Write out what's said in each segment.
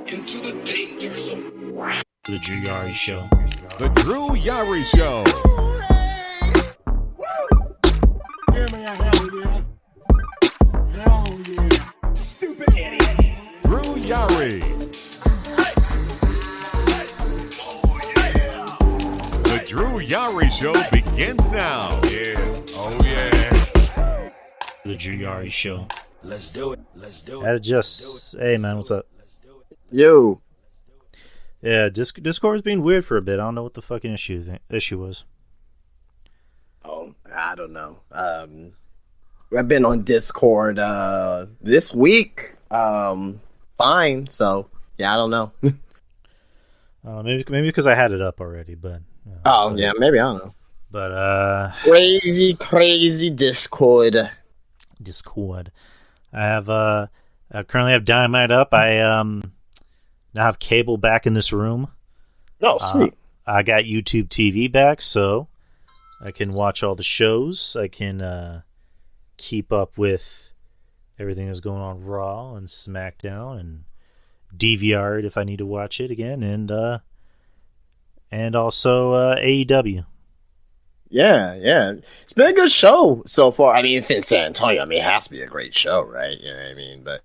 into the danger zone. The Drew Yari Show. The Drew Yari Show. Hear me, hell yeah. Hell yeah. Stupid idiot. Drew Yari. The Drew Yari Show begins now. Yeah. Oh yeah. The Drew Yari Show. Let's do it. Hey man, what's up? Yo. Yeah, Discord's being weird for a bit. I don't know what the fucking issue was. Oh, I don't know. I've been on Discord this week. Fine. So yeah, I don't know. Maybe because I had it up already, but yeah, maybe, I don't know. But crazy Discord. I currently have Dynamite up. I now have cable back in this room. Oh, sweet. I got YouTube TV back, so I can watch all the shows. I can keep up with everything that's going on Raw and SmackDown, and DVR it if I need to watch it again, and also AEW. Yeah. It's been a good show so far. I mean, it's in San Antonio. I mean, it has to be a great show, right? You know what I mean? But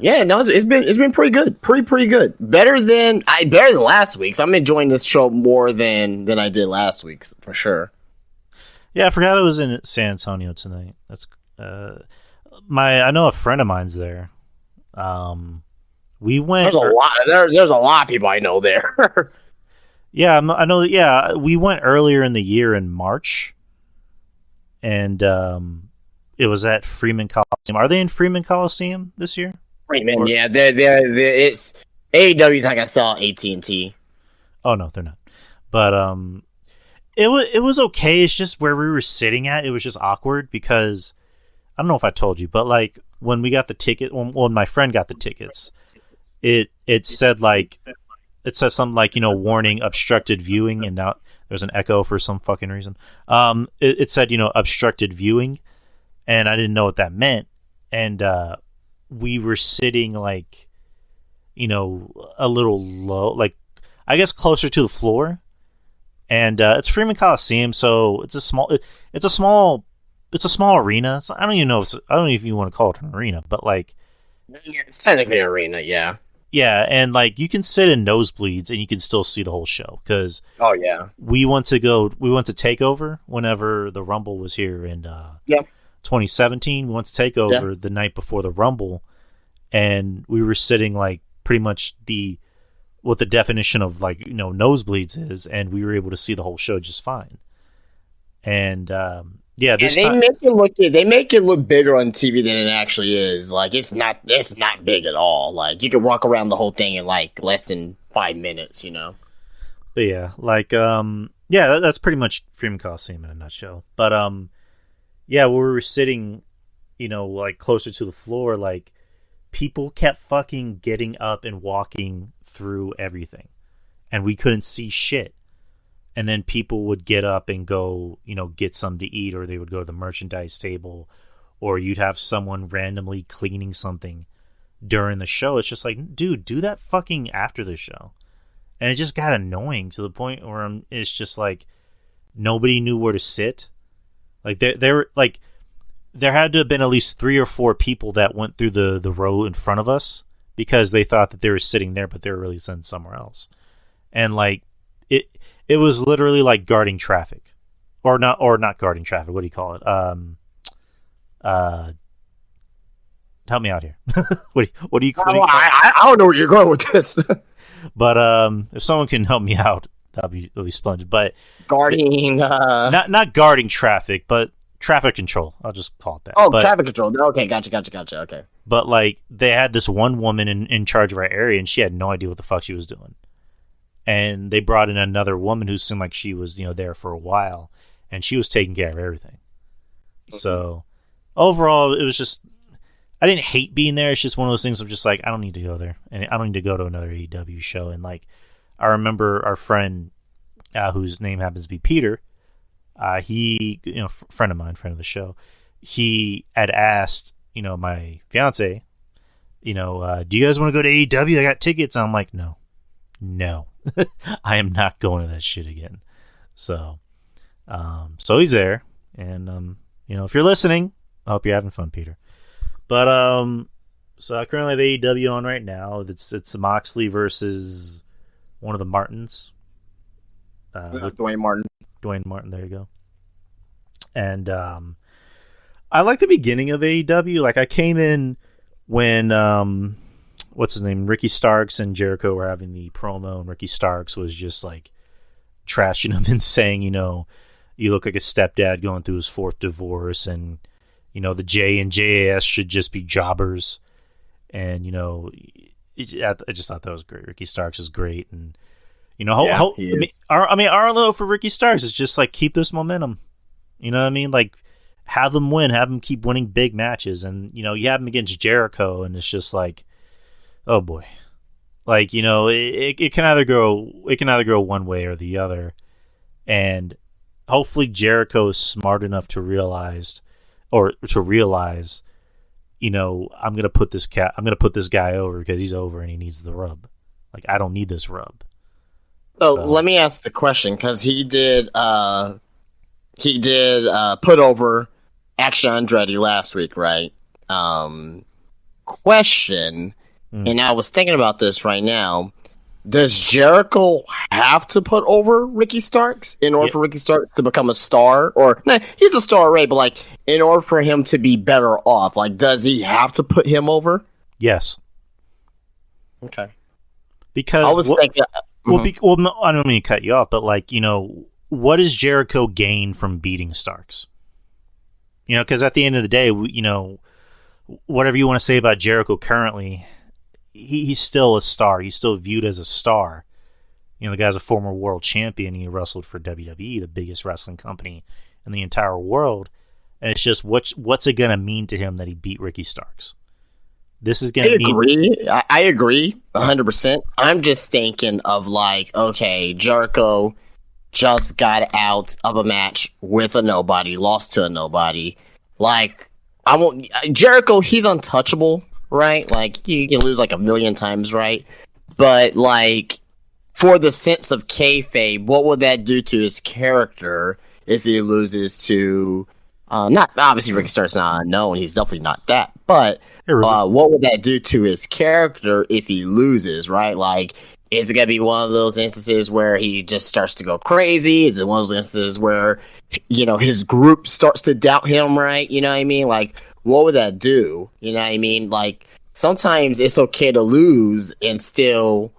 it's been pretty good. Pretty good. Better than last week's. I'm enjoying this show more than I did last week's for sure. Yeah, I forgot it was in San Antonio tonight. That's I know a friend of mine's there. We went. There's a lot of people I know there. Yeah, I know. Yeah, we went earlier in the year in March, and it was at Freeman Coliseum. Are they in Freeman Coliseum this year? Freeman, yeah. They're it's AEW's like I saw AT&T. Oh no, they're not. But it was okay. It's just where we were sitting at. It was just awkward because I don't know if I told you, but like when we got the ticket, when my friend got the tickets, it said like. It says something like, warning, obstructed viewing, and now there's an echo for some fucking reason. It said, obstructed viewing, and I didn't know what that meant. And we were sitting like, a little low, like I guess closer to the floor. And it's Freeman Coliseum, so it's a small arena. So I don't even if you want to call it an arena, but like, it's technically an arena, yeah. Yeah, and like you can sit in nosebleeds and you can still see the whole show because we went to Takeover whenever the Rumble was here in 2017. We went to Takeover the night before the Rumble, and we were sitting like pretty much what the definition of like nosebleeds is, and we were able to see the whole show just fine. And they make it look bigger on TV than it actually is. Like it's not big at all. Like you can walk around the whole thing in like less than 5 minutes, But yeah, like that's pretty much Freeman Coliseum in a nutshell. But where we were sitting, like closer to the floor, like people kept fucking getting up and walking through everything, and we couldn't see shit. And then people would get up and go, get something to eat, or they would go to the merchandise table, or you'd have someone randomly cleaning something during the show. It's just like, dude, do that fucking after the show. And it just got annoying to the point where it's just like nobody knew where to sit. Like there had to have been at least 3 or 4 people that went through the row in front of us because they thought that they were sitting there, but they were really sitting somewhere else. And like it was literally like guarding traffic, or not guarding traffic. What do you call it? Help me out here. what do you call it? I don't know where you're going with this. But if someone can help me out, that'll be splendid. But guarding, not guarding traffic, but traffic control. I'll just call it that. Oh, traffic control. Okay, gotcha. Okay. But like they had this one woman in charge of our area, and she had no idea what the fuck she was doing. And they brought in another woman who seemed like she was, there for a while, and she was taking care of everything. Mm-hmm. So overall, it was just, I didn't hate being there. It's just one of those things of just like, I don't need to go there, and I don't need to go to another AEW show. And like, I remember our friend, whose name happens to be Peter, he, friend of mine, friend of the show, he had asked, my fiance, do you guys want to go to AEW? I got tickets. I'm like, no, I am not going to that shit again. So he's there, and if you're listening, I hope you're having fun, Peter. But so I currently have AEW on right now. It's Moxley versus one of the Martins. Dwayne Martin. Dwayne Martin, there you go. And I like the beginning of AEW. Like, I came in when what's his name, Ricky Starks and Jericho were having the promo, and Ricky Starks was just like trashing him and saying, you look like a stepdad going through his fourth divorce, and the J and JAS should just be jobbers. And I just thought that was great. Ricky Starks is great, and Arlo for Ricky Starks is just like, keep this momentum. You know what I mean? Like, have him win, have him keep winning big matches, and you have him against Jericho, and it's just like, oh boy, like it can either go one way or the other, and hopefully Jericho is smart enough to realize, I'm gonna put this guy over because he's over and he needs the rub. Like, I don't need this rub. So let me ask the question, because he did put over Action Andretti last week, right? Question, and I was thinking about this right now. Does Jericho have to put over Ricky Starks in order for Ricky Starks to become a star? Or, he's a star already, but like, in order for him to be better off, like, does he have to put him over? Yes. Okay. Because I was thinking. No, I don't mean to cut you off, but like, what does Jericho gain from beating Starks? Because at the end of the day, whatever you want to say about Jericho currently, he's still a star. He's still viewed as a star. The guy's a former world champion. He wrestled for WWE, the biggest wrestling company in the entire world. And it's just, what's it going to mean to him that he beat Ricky Starks? This is going to mean... I agree 100%. I'm just thinking of like, okay, Jericho just got out of a match with a nobody, lost to a nobody. Like, Jericho, he's untouchable, right? Like, you can lose like a million times, right? But like, for the sense of kayfabe, what would that do to his character if he loses to not obviously Ricky Starks not unknown, he's definitely not that, but what would that do to his character if he loses, right? Like, is it gonna be one of those instances where he just starts to go crazy? Is it one of those instances where his group starts to doubt him, right? You know what I mean? Like, what would that do? You know what I mean? Like, sometimes it's okay to lose and still,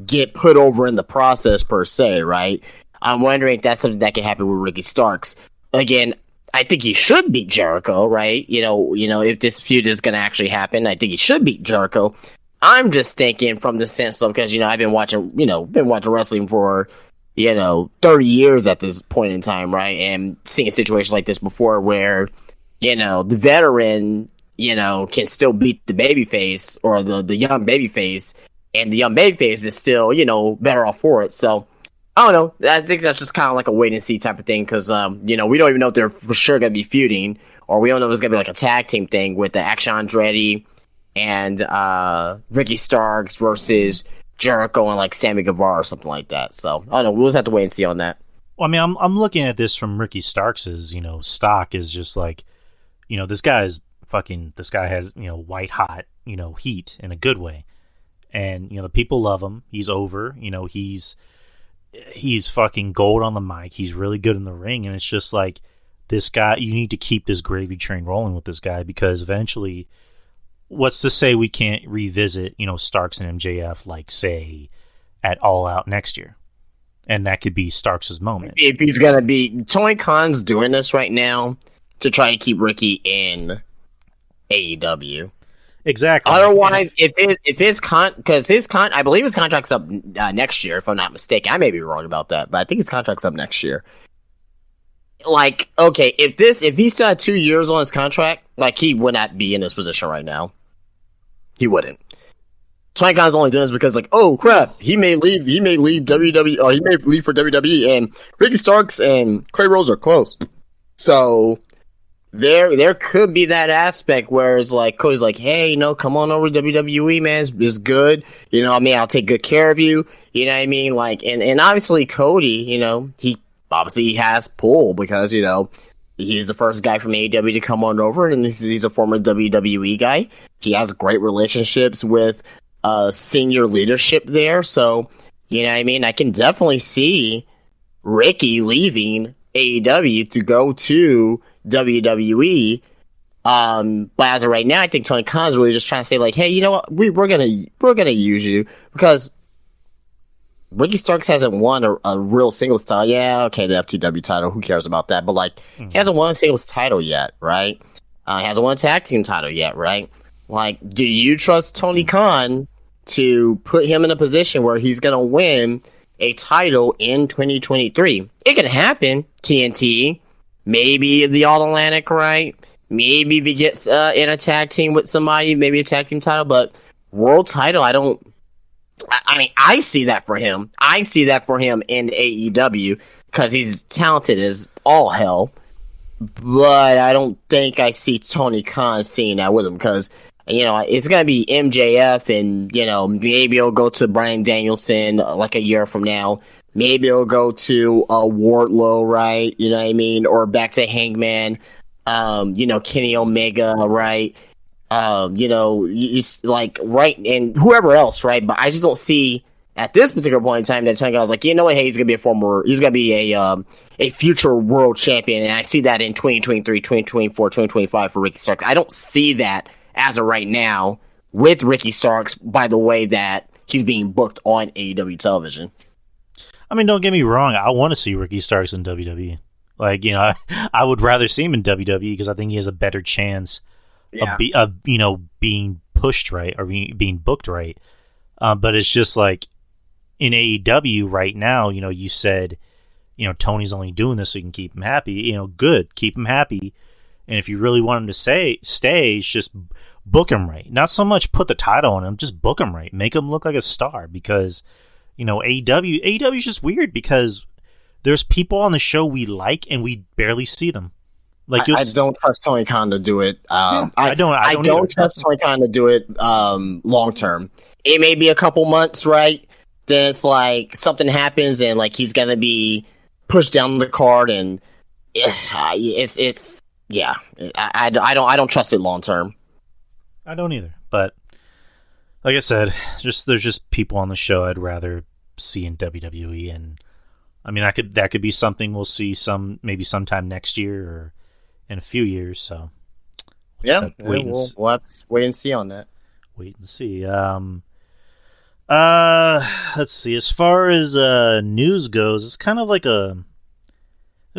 get put over in the process per se, right? I'm wondering if that's something that can happen with Ricky Starks. Again, I think he should beat Jericho, right? If this feud is going to actually happen, I think he should beat Jericho. I'm just thinking from the sense of, because, I've been watching wrestling for, 30 years at this point in time, right? And seeing situations like this before where, the veteran, can still beat the babyface or the young babyface, and the young babyface is still, better off for it. So, I don't know. I think that's just kind of like a wait and see type of thing, because, we don't even know if they're for sure going to be feuding, or we don't know if it's going to be like a tag team thing with the Action Andretti and Ricky Starks versus Jericho and like Sammy Guevara or something like that. So, I don't know. We'll just have to wait and see on that. Well, I mean, I'm looking at this from Ricky Starks's, stock is just like, this guy has, white hot, heat in a good way. And, the people love him. He's over, he's fucking gold on the mic. He's really good in the ring. And it's just like, this guy, you need to keep this gravy train rolling with this guy, because eventually, what's to say we can't revisit, Starks and MJF, like, say, at All Out next year? And that could be Starks' moment. If he's going to be... Tony Khan's doing this right now to try to keep Ricky in AEW. Exactly. Otherwise, I believe his contract's up next year, if I'm not mistaken. I may be wrong about that, but I think his contract's up next year. Like, okay, if he still had 2 years on his contract, like, he would not be in this position right now. He wouldn't. Tony Khan's only doing this because, like, oh crap, he may leave WWE, or he may leave for WWE, and Ricky Starks and Craig Rose are close. So, there could be that aspect where it's like Cody's like, hey, come on over to WWE, man. It's good. I'll take good care of you. You know what I mean? Like, and obviously Cody, he obviously has pull because, he's the first guy from AEW to come on over, and he's a former WWE guy. He has great relationships with senior leadership there. So, you know what I mean? I can definitely see Ricky leaving AEW to go to WWE. But as of right now, I think Tony Khan's really just trying to say, like, hey, you know what? We're gonna use you because Ricky Starks hasn't won a real singles title. Yeah, okay, the FTW title. Who cares about that? But like, he hasn't won a singles title yet, right? He hasn't won a tag team title yet, right? Like, do you trust Tony Khan to put him in a position where he's gonna win a title in 2023? It can happen. TNT, maybe the All Atlantic, right? Maybe if he gets in a tag team with somebody, maybe a tag team title, but world title, I mean, I see that for him. I see that for him in AEW because he's talented as all hell. But I don't think I see Tony Khan seeing that with him because, it's going to be MJF and, maybe he'll go to Bryan Danielson like a year from now. Maybe he'll go to Wardlow, right? You know what I mean? Or back to Hangman, Kenny Omega, right? Like, right, and whoever else, right? But I just don't see at this particular point in time that Tony Khan's like, you know what? Hey, he's gonna be a future world champion, and I see that in 2023, 2024, 2025 for Ricky Starks. I don't see that as of right now with Ricky Starks. By the way, that he's being booked on AEW television. I mean, don't get me wrong. I want to see Ricky Starks in WWE. Like, I would rather see him in WWE because I think he has a better chance. Yeah. Of being pushed right or being booked right. But it's just like in AEW right now, you said, Tony's only doing this so you can keep him happy. Good, keep him happy. And if you really want him to stay, it's just book him right. Not so much put the title on him, just book him right. Make him look like a star because, AEW is just weird because there's people on the show we like and we barely see them. Like I don't trust Tony Khan to do it. I don't trust Tony Khan to do it long term. It may be a couple months, right? Then it's like something happens and like he's gonna be pushed down the card, and I don't trust it long term. I don't either. But like I said, there's just people on the show I'd rather see in WWE, and I mean that could be something we'll see maybe sometime next year or in a few years, so we'll have to wait and see on that. Wait and see. Let's see. As far as news goes, it's kind of like there's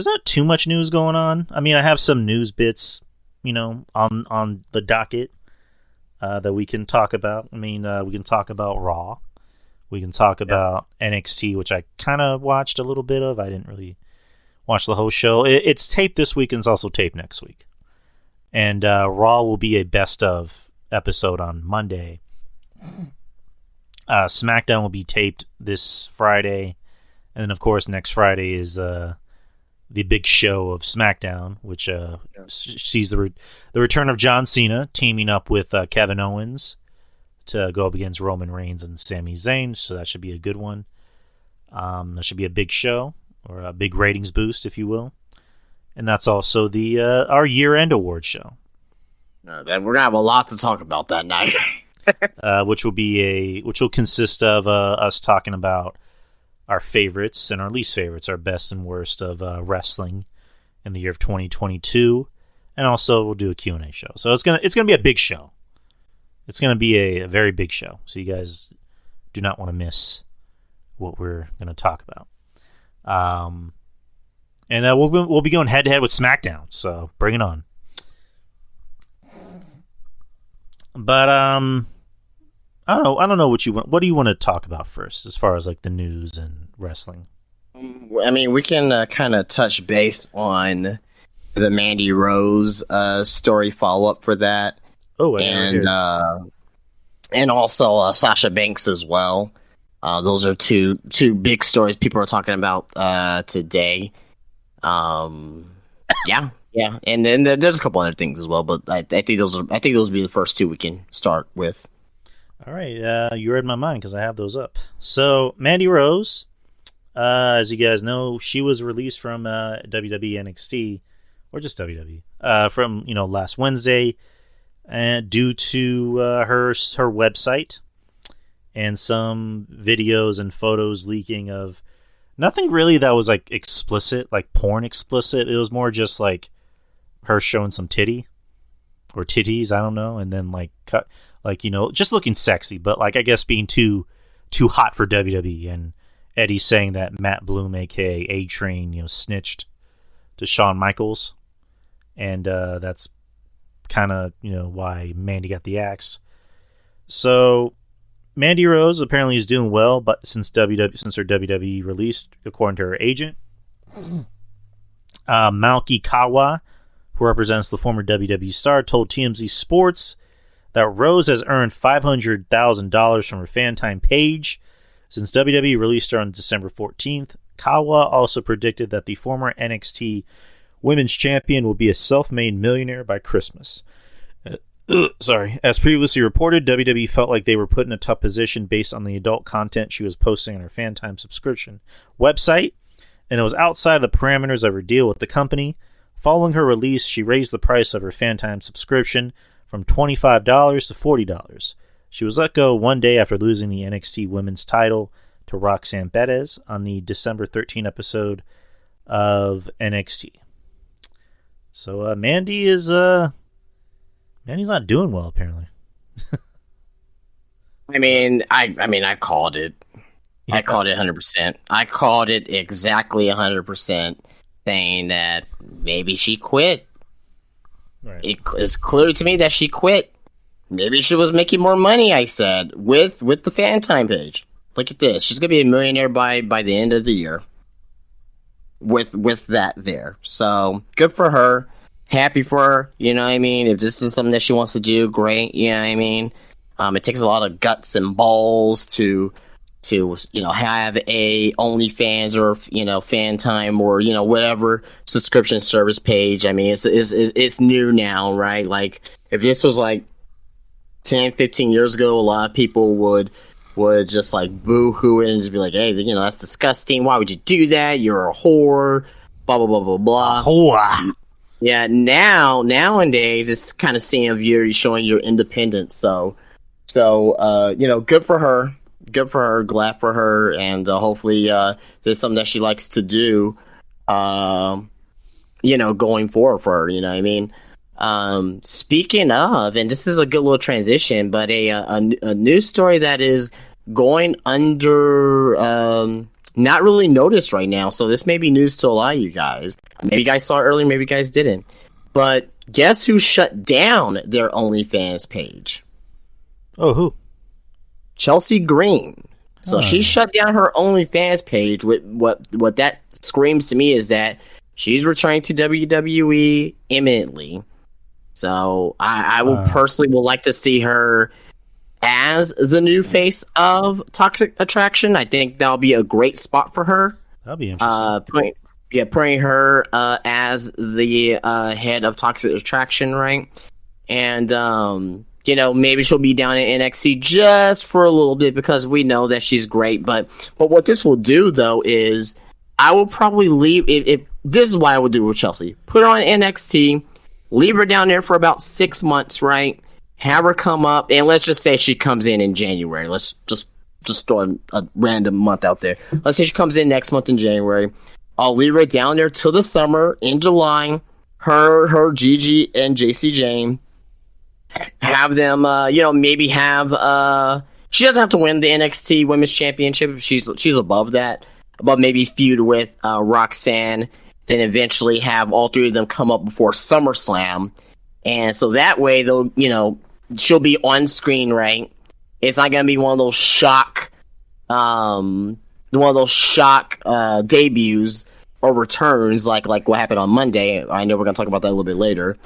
not too much news going on. I mean, I have some news bits, on the docket that we can talk about. I mean, we can talk about Raw. We can talk about NXT, which I kind of watched a little bit of. I didn't really watch the whole show. It's taped this week and it's also taped next week. And Raw will be a best of episode on Monday. SmackDown will be taped this Friday. And then, of course, next Friday is the big show of SmackDown, which sees the return of John Cena teaming up with Kevin Owens to go up against Roman Reigns and Sami Zayn. So that should be a good one. That should be a big show, or a big ratings boost, if you will. And that's also our year-end award show. We're gonna have a lot to talk about that night. which will consist of us talking about our favorites and our least favorites, our best and worst of wrestling in the year of 2022, and also we'll do a Q&A show. So it's gonna be a big show. It's gonna be a very big show. So you guys do not want to miss what we're gonna talk about. And we'll be going head to head with SmackDown, so bring it on. But I don't know what you want. What do you want to talk about first, as far as like the news and wrestling? I mean, we can kind of touch base on the Mandy Rose story follow up for that. Oh, and also Sasha Banks as well. Those are two big stories people are talking about today. Yeah, Yeah, and then there's a couple other things as well, but I think those will be the first two we can start with. All right, you read my mind because I have those up. So Mandy Rose, as you guys know, she was released from WWE NXT, or just WWE, from last Wednesday, and due to her website and some videos and photos leaking of nothing really that was like explicit, like porn explicit. It was more just like her showing some titty or titties, I don't know, and then like cut, like just looking sexy, but like I guess being too hot for WWE. And Eddie saying that Matt Bloom, aka A Train, snitched to Shawn Michaels, and that's kind of why Mandy got the axe. So Mandy Rose apparently is doing well, but since her WWE release, according to her agent, Malky Kawa, who represents the former WWE star, told TMZ Sports that Rose has earned $500,000 from her fan time page since WWE released her on December 14th. Kawa also predicted that the former NXT Women's Champion will be a self-made millionaire by Christmas. As previously reported, WWE felt like they were put in a tough position based on the adult content she was posting on her fan time subscription website, and it was outside the parameters of her deal with the company. Following her release, she raised the price of her fan time subscription from $25 to $40. She was let go one day after losing the NXT Women's title to Roxanne Perez on the December 13 episode of NXT. So Mandy's not doing well, apparently. I called it. Yeah. I called it 100%. I called it exactly 100%, saying that maybe she quit. Right. It's clear to me that she quit. Maybe she was making more money, I said, with the fan time page. Look at this. She's going to be a millionaire by the end of the year with that there. So, good for her. Happy for her. You know what I mean? If this is something that she wants to do, great. You know what I mean? It takes a lot of guts and balls to have a OnlyFans or fan time or whatever subscription service page. I mean, it's new now, right? Like if this was like 10, 15 years ago, a lot of people would just like boo-hoo it and just be like, hey, that's disgusting. Why would you do that? You're a whore. Blah blah blah blah blah. Whore. Yeah. Nowadays, it's kind of seeing of you showing your independence. So good for her. Good for her, glad for her, and hopefully there's something that she likes to do, going forward for her, you know what I mean? Speaking of, and this is a good little transition, but a news story that is going under, not really noticed right now, so this may be news to a lot of you guys. Maybe you guys saw it earlier, maybe you guys didn't. But guess who shut down their OnlyFans page? Oh, who? Chelsea Green. So she shut down her OnlyFans page. With what that screams to me is that she's returning to WWE imminently. So I will personally like to see her as the new face of Toxic Attraction. I think that'll be a great spot for her. That'll be interesting. Putting her as the head of Toxic Attraction, right? And maybe she'll be down in NXT just for a little bit because we know that she's great. But what this will do, though, is I will probably leave. If this is what I would do with Chelsea. Put her on NXT, leave her down there for about 6 months, right? Have her come up, and let's just say she comes in January. Let's just throw a random month out there. Let's say she comes in next month in January. I'll leave her down there till the summer in July. Her Gigi and JC Jane. Have them, maybe have, she doesn't have to win the NXT Women's Championship if she's above that, but maybe feud with Roxanne, then eventually have all three of them come up before SummerSlam, and so that way they'll, she'll be on screen, right? It's not gonna be one of those shock debuts or returns like what happened on Monday. I know we're gonna talk about that a little bit later.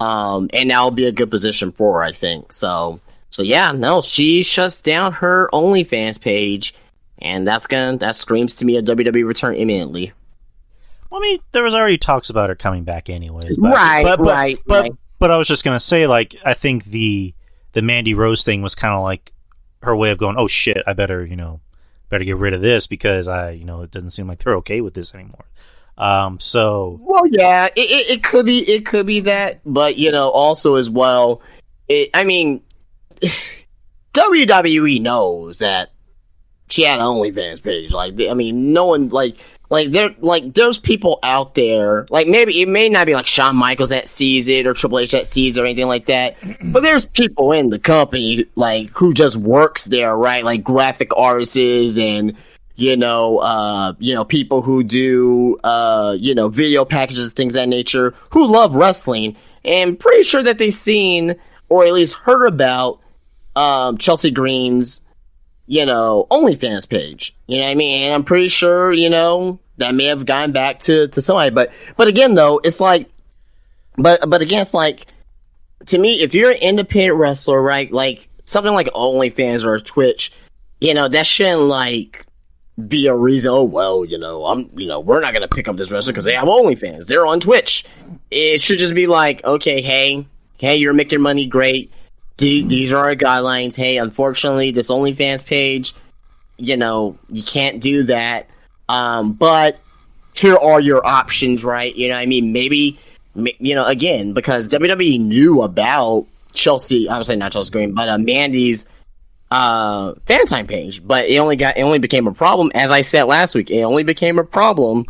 And that'll be a good position for her, I think. So yeah, no, she shuts down her OnlyFans page, and that screams to me a WWE return imminently. I mean, there was already talks about her coming back anyways. Right. But I was just gonna say, like, I think the Mandy Rose thing was kind of like her way of going, oh shit, I better get rid of this because it doesn't seem like they're okay with this anymore. Well, yeah, it could be that, but also as well, WWE knows that she had an OnlyFans page. Like, I mean, no one there's people out there, like, maybe it may not be like Shawn Michaels that sees it or Triple H that sees it or anything like that, but there's people in the company like who just works there, right? Like graphic artists and people who do video packages, things of that nature, who love wrestling, and pretty sure that they've seen or at least heard about Chelsea Green's OnlyFans page. You know what I mean? And I'm pretty sure, that may have gone back to somebody. But again, though, it's like, but again, it's like, to me, if you're an independent wrestler, right, like something like OnlyFans or Twitch, that shouldn't like be a reason. Oh well, we're not gonna pick up this wrestler because they have OnlyFans. They're on Twitch. It should just be like, okay, hey, you're making money, great. These are our guidelines. Hey, unfortunately, this OnlyFans page, you can't do that. But here are your options, right? You know what I mean? Maybe, again, because WWE knew about Chelsea, I would say not Chelsea Green, but Mandy's fan time page. But it only became a problem, as I said last week, it only became a problem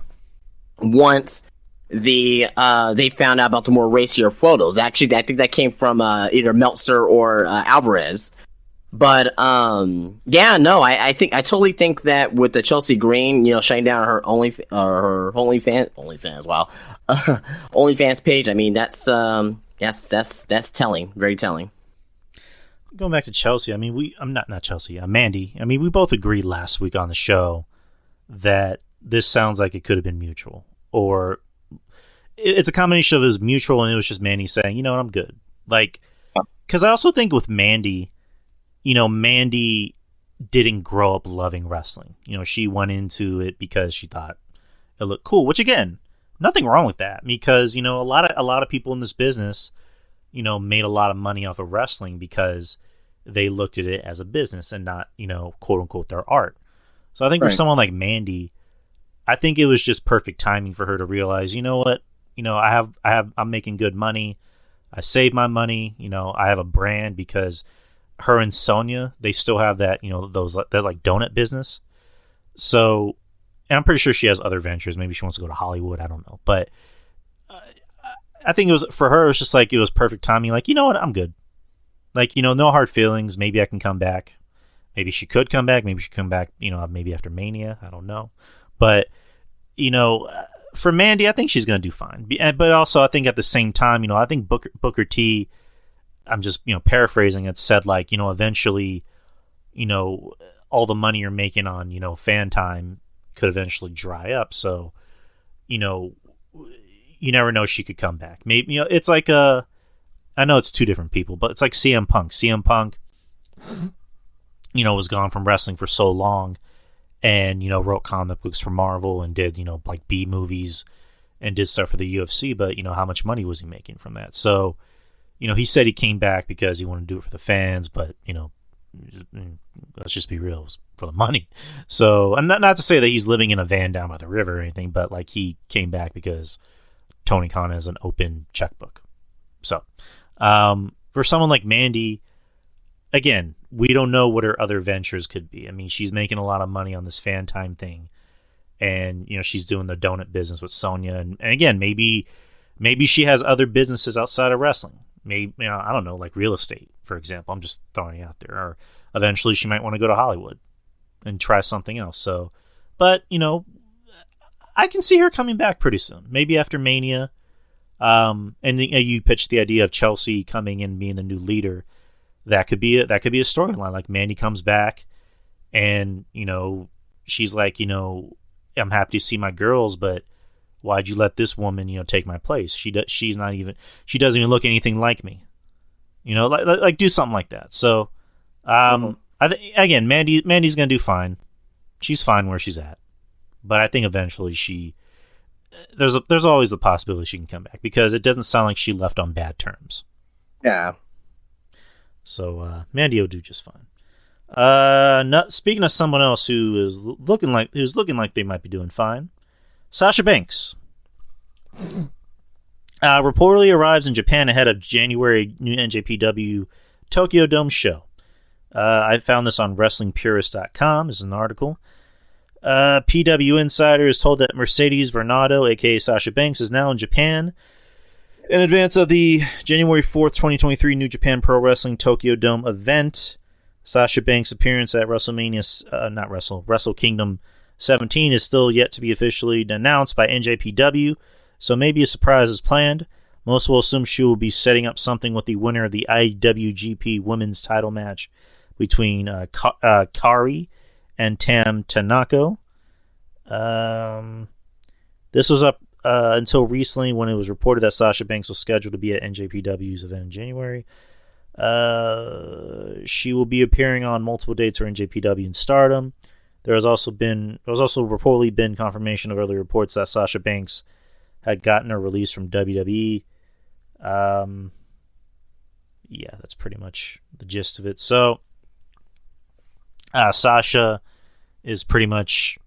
once they found out about the more racier photos. Actually, I think that came from either Meltzer or Alvarez. But I totally think that with the Chelsea Green, shutting down her OnlyFans, wow, OnlyFans page. I mean, that's telling, very telling. Going back to Chelsea, I mean, not Chelsea, Mandy. I mean, we both agreed last week on the show that this sounds like it could have been mutual, or it's a combination of it was mutual and it was just Mandy saying, you know what, I'm good. Like, because I also think with Mandy, Mandy didn't grow up loving wrestling. She went into it because she thought it looked cool, which again, nothing wrong with that, because, a lot of people in this business, made a lot of money off of wrestling because they looked at it as a business and not, quote unquote, their art. So I think for someone like Mandy, I think it was just perfect timing for her to realize, you know what, I'm making good money. I save my money. I have a brand, because her and Sonya, they still have that, that like donut business. So, and I'm pretty sure she has other ventures. Maybe she wants to go to Hollywood. I don't know. But I think it was, for her, it was just like, it was perfect timing. Like, you know what? I'm good. Like, no hard feelings. Maybe I can come back. Maybe she could come back. Maybe she come back, maybe after Mania. I don't know. But, for Mandy, I think she's going to do fine. But also, I think at the same time, I think Booker T, I'm just, paraphrasing it, said like, eventually, all the money you're making on, fan time could eventually dry up. So, you never know, she could come back. Maybe, it's like I know it's two different people, but it's like CM Punk. CM Punk, was gone from wrestling for so long, and, wrote comic books for Marvel and did, like B movies and did stuff for the UFC, but, how much money was he making from that? So, he said he came back because he wanted to do it for the fans, but, let's just be real, it was for the money. So, and not to say that he's living in a van down by the river or anything, but like he came back because Tony Khan has an open checkbook. So, for someone like Mandy, again, we don't know what her other ventures could be. I mean, she's making a lot of money on this fan time thing, and, she's doing the donut business with Sonya, and again, maybe she has other businesses outside of wrestling. Maybe, I don't know, like real estate, for example. I'm just throwing it out there. Or eventually she might want to go to Hollywood and try something else. So, but, I can see her coming back pretty soon. Maybe after Mania. And you pitched the idea of Chelsea coming in and being the new leader. That could be a storyline. Like Mandy comes back and, she's like, I'm happy to see my girls, but why'd you let this woman, take my place? She doesn't even look anything like me. Like do something like that. So, I think again, Mandy's gonna do fine. She's fine where she's at, but I think eventually there's always the possibility she can come back because it doesn't sound like she left on bad terms. Yeah. So Mandy will do just fine. Speaking of someone else who's looking like they might be doing fine, Sasha Banks reportedly arrives in Japan ahead of January new NJPW Tokyo Dome show. I found this on WrestlingPurist.com. This is an article. PW Insider is told that Mercedes Varnado, aka Sasha Banks, is now in Japan in advance of the January 4th, 2023 New Japan Pro Wrestling Tokyo Dome event. Sasha Banks' appearance at Wrestle Kingdom 17 is still yet to be officially announced by NJPW, so maybe a surprise is planned. Most will assume she will be setting up something with the winner of the IWGP Women's title match between Kari and Tam Tanako. This was up until recently when it was reported that Sasha Banks was scheduled to be at NJPW's event in January. She will be appearing on multiple dates for NJPW and Stardom. There has also reportedly been confirmation of earlier reports that Sasha Banks had gotten a release from WWE. Yeah, that's pretty much the gist of it. So, Sasha is pretty much,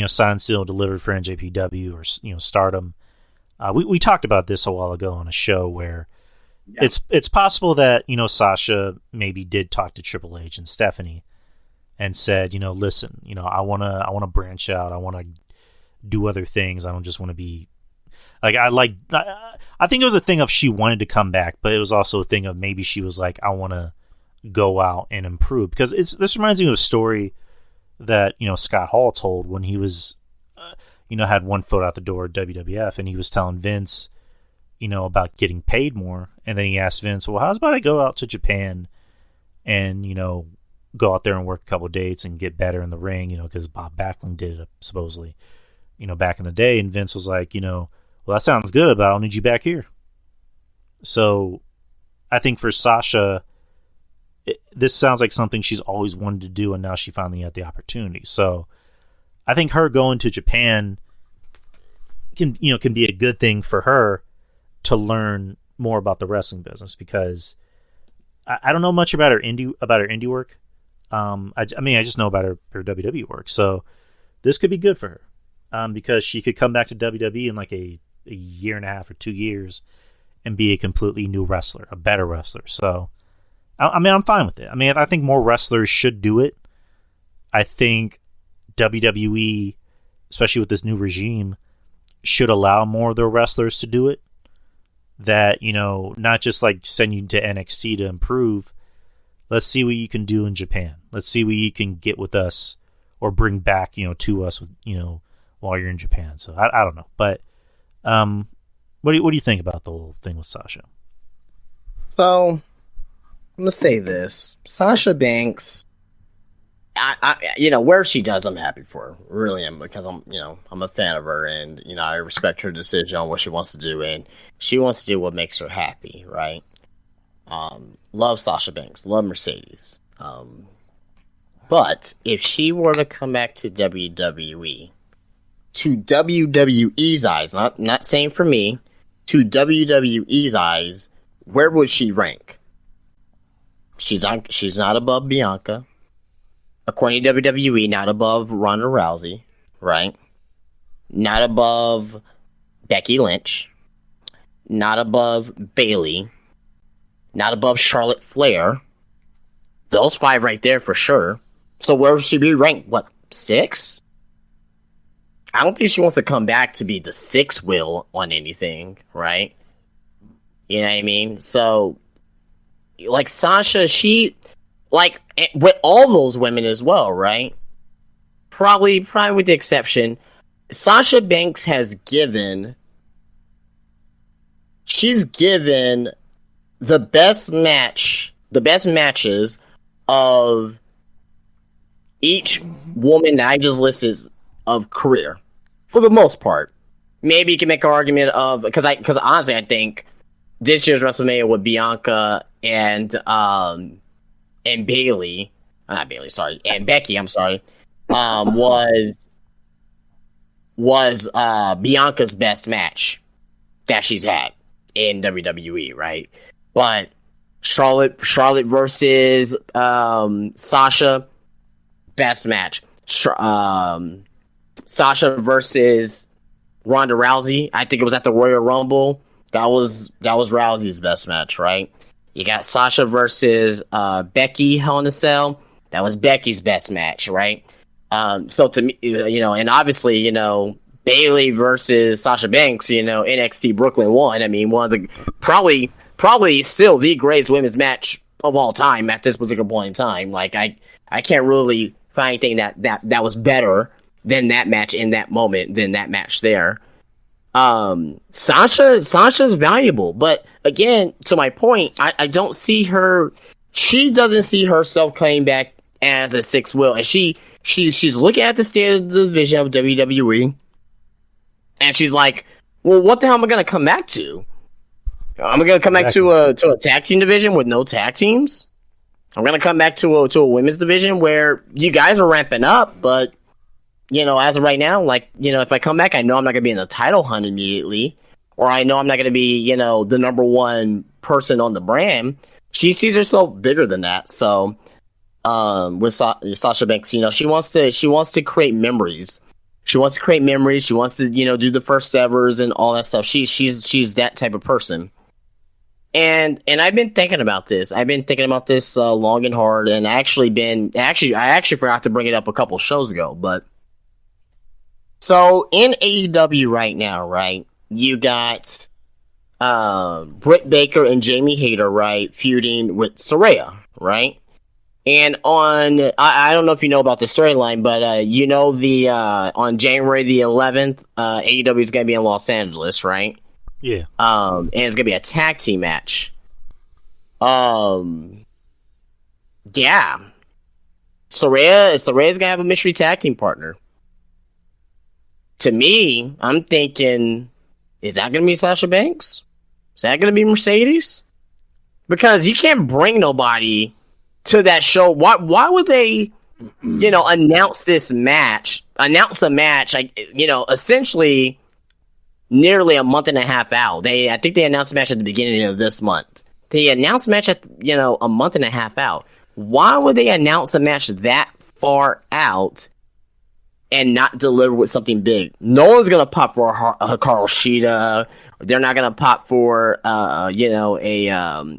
signed, sealed, delivered for NJPW or, Stardom. We talked about this a while ago on a show where it's possible that, Sasha maybe did talk to Triple H and Stephanie and said, listen, I want to branch out. I want to do other things. I don't just want to be I think it was a thing of she wanted to come back, but it was also a thing of maybe she was like, I want to go out and improve, because this reminds me of a story that Scott Hall told when he was had one foot out the door at WWF, and he was telling Vince about getting paid more, and then he asked Vince, well, how's about I go out to Japan and go out there and work a couple of dates and get better in the ring, because Bob Backlund did it supposedly back in the day, and Vince was like, well, that sounds good, but I'll need you back here. So I think for Sasha, this sounds like something she's always wanted to do, and now she finally had the opportunity. So I think her going to Japan can be a good thing for her to learn more about the wrestling business, because I don't know much about her indie work. I just know about her WWE work. So this could be good for her, because she could come back to WWE in like a year and a half or 2 years and be a completely new wrestler, a better wrestler. So I'm fine with it. I think more wrestlers should do it. I think WWE, especially with this new regime, should allow more of their wrestlers to do it. That, not just like send you to NXT to improve. Let's see what you can do in Japan. Let's see what you can get with us or bring back, to us, while you're in Japan. So I don't know. But what do you think about the whole thing with Sasha? So I'm gonna say this: Sasha Banks. Where she does, I'm happy for her. Really am, because I'm a fan of her, and I respect her decision on what she wants to do, and she wants to do what makes her happy, right? Love Sasha Banks, love Mercedes. But if she were to come back to WWE, to WWE's eyes, not saying for me, to WWE's eyes, where would she rank? She's not above Bianca. According to WWE, not above Ronda Rousey, right? Not above Becky Lynch. Not above Bayley. Not above Charlotte Flair. Those 5 right there for sure. So where would she be ranked? What, 6? I don't think she wants to come back to be the 6th wheel on anything, right? You know what I mean? So, like Sasha, she, like, with all those women as well, right? Probably with the exception, Sasha Banks she's given the best matches of each woman that I just listed of career, for the most part. Maybe you can make an argument of, because honestly I think this year's WrestleMania with Bianca and Bayley, and Becky, I'm sorry, was was Bianca's best match that she's had in WWE, right? But Charlotte versus Sasha, best match. Sasha versus Ronda Rousey, I think it was at the Royal Rumble. That was Rousey's best match, right? You got Sasha versus Becky, Hell in a Cell. That was Becky's best match, right? So to me, and obviously, Bayley versus Sasha Banks, NXT Brooklyn 1. I mean, one of the probably still the greatest women's match of all time at this particular point in time. Like I can't really find anything that was better than that match in that moment than that match there. Sasha's valuable, but again, to my point, I don't see her. She doesn't see herself coming back as a six wheel, and she's looking at the state of the division of WWE, and she's like, "Well, what the hell am I going to come back to? I'm going to come back to a tag team division with no tag teams. I'm going to come back to a women's division where you guys are ramping up, but as of right now, if I come back, I know I'm not going to be in the title hunt immediately, or I know I'm not going to be, the number one person on the brand." She sees herself bigger than that. So, with Sasha Banks, she wants to create memories. She wants to, do the first evers and all that stuff. She's that type of person. And I've been thinking about this. Long and hard, and I actually forgot to bring it up a couple shows ago, but so in AEW right now, right, you got Britt Baker and Jamie Hayter, right, feuding with Saraya, right? And I don't know if you know about the storyline, but on January the 11th, AEW is going to be in Los Angeles, right? Yeah. And it's going to be a tag team match. Yeah. Saraya's going to have a mystery tag team partner. To me, I'm thinking, is that going to be Sasha Banks? Is that going to be Mercedes? Because you can't bring nobody to that show. Why would they, announce a match, essentially nearly a month and a half out? I think they announced the match at the beginning of this month. They announced the match at, a month and a half out. Why would they announce a match that far out and not deliver with something big? No one's gonna pop for a Carl Sheeta. They're not gonna pop for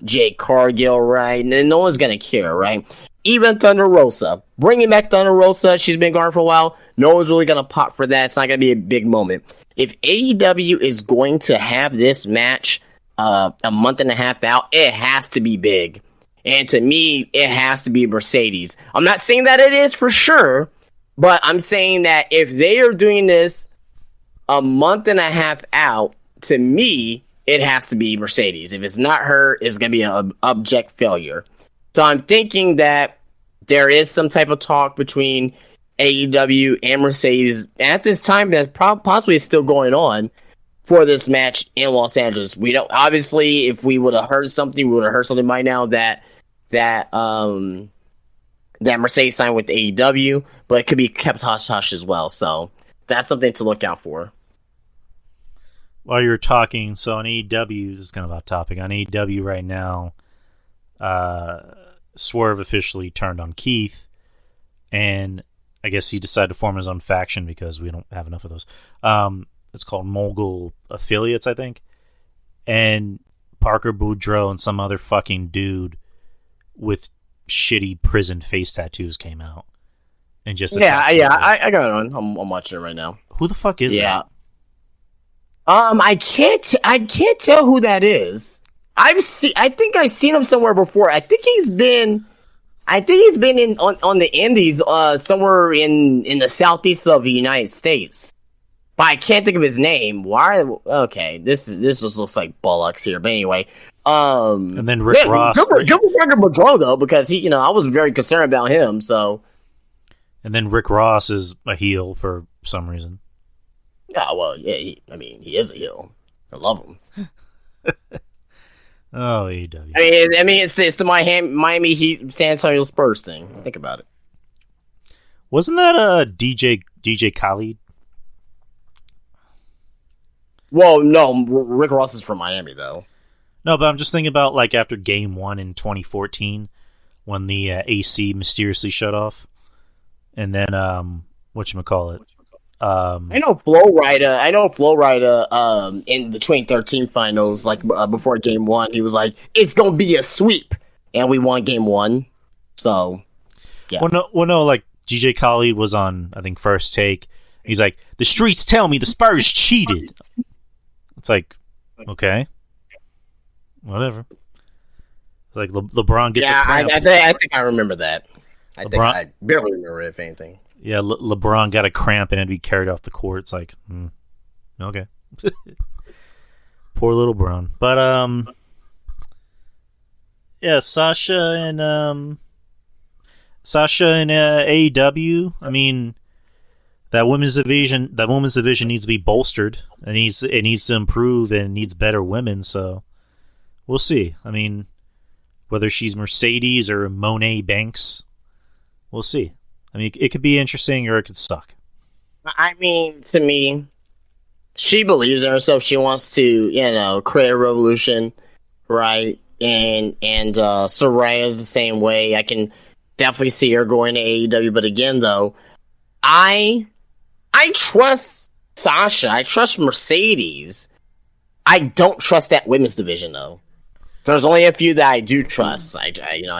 Jade Cargill, right? And no one's gonna care, right? Even Thunder Rosa, bringing back Thunder Rosa, she's been gone for a while. No one's really gonna pop for that. It's not gonna be a big moment. If AEW is going to have this match a month and a half out, it has to be big. And to me, it has to be Mercedes. I'm not saying that it is for sure, but I'm saying that if they are doing this a month and a half out, to me, it has to be Mercedes. If it's not her, it's going to be an abject failure. So I'm thinking that there is some type of talk between AEW and Mercedes at this time that possibly is still going on for this match in Los Angeles. We don't, obviously, if we would have heard something, by now that Mercedes signed with AEW, but it could be kept hush-hush as well. So that's something to look out for. While you're talking, so on AEW, this is kind of off topic. On AEW right now, Swerve officially turned on Keith, and I guess he decided to form his own faction because we don't have enough of those. It's called Mogul Affiliates, I think. And Parker Boudreaux and some other fucking dude with shitty prison face tattoos came out and just I got it on. I'm watching it right now. Who the fuck is that? I can't tell who that is. I think I've seen him somewhere before. I think he's been in on the Indies somewhere in the southeast of the United States. But I can't think of his name. Why? Okay, this just looks like bollocks here. But anyway, and then Rick Ross. Good for Boudreaux though, because he, I was very concerned about him. So, and then Rick Ross is a heel for some reason. Yeah, well, yeah. He is a heel. I love him. Oh, AEW. I mean, it's the Miami Heat, San Antonio Spurs thing. Think about it. Wasn't that DJ Khaled? Well, no, Rick Ross is from Miami, though. No, but I'm just thinking about like after Game 1 in 2014 when the AC mysteriously shut off, and then whatchamacallit. I know Flo Rida. In the 2013 finals, like before Game 1, he was like, "It's gonna be a sweep," and we won Game 1. So, yeah. Well, no, like DJ Khaled was on, I think, First Take. He's like, "The streets tell me the Spurs cheated." It's like, okay, whatever. It's like LeBron gets. Yeah, I think I remember that. I think I barely remember it, if anything. Yeah, LeBron got a cramp and had to be carried off the court. It's like, okay. Poor little Bron. But, yeah, Sasha and AEW, I mean, that women's division needs to be bolstered. It needs to improve and needs better women, so we'll see. I mean, whether she's Mercedes or Monet Banks, we'll see. I mean, it could be interesting or it could suck. I mean, to me, she believes in herself. She wants to, create a revolution, right? And Soraya's the same way. I can definitely see her going to AEW. But again, though, I trust Sasha. I trust Mercedes. I don't trust that women's division, though. There's only a few that I do trust. I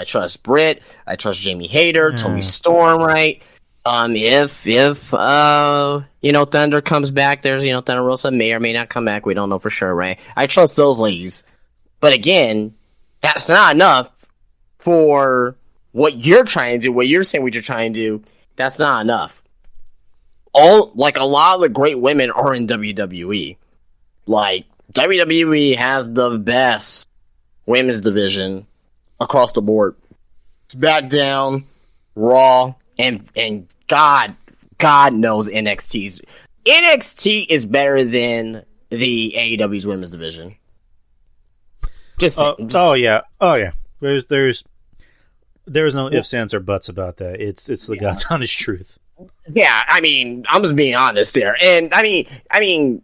trust Britt. I trust Jamie Hayter, Toni Storm, right? If Thunder comes back, there's, Thunder Rosa may or may not come back. We don't know for sure, right? I trust those ladies. But again, that's not enough for what you're trying to do, what you're saying what you're trying to do. That's not enough. A lot of the great women are in WWE. Like, WWE has the best women's division across the board. SmackDown, Raw, and God knows NXT is better than the AEW's women's division. Oh yeah. There's no ifs, ands, or buts about that. It's the God's honest truth. Yeah, I mean, I'm just being honest there, and I mean.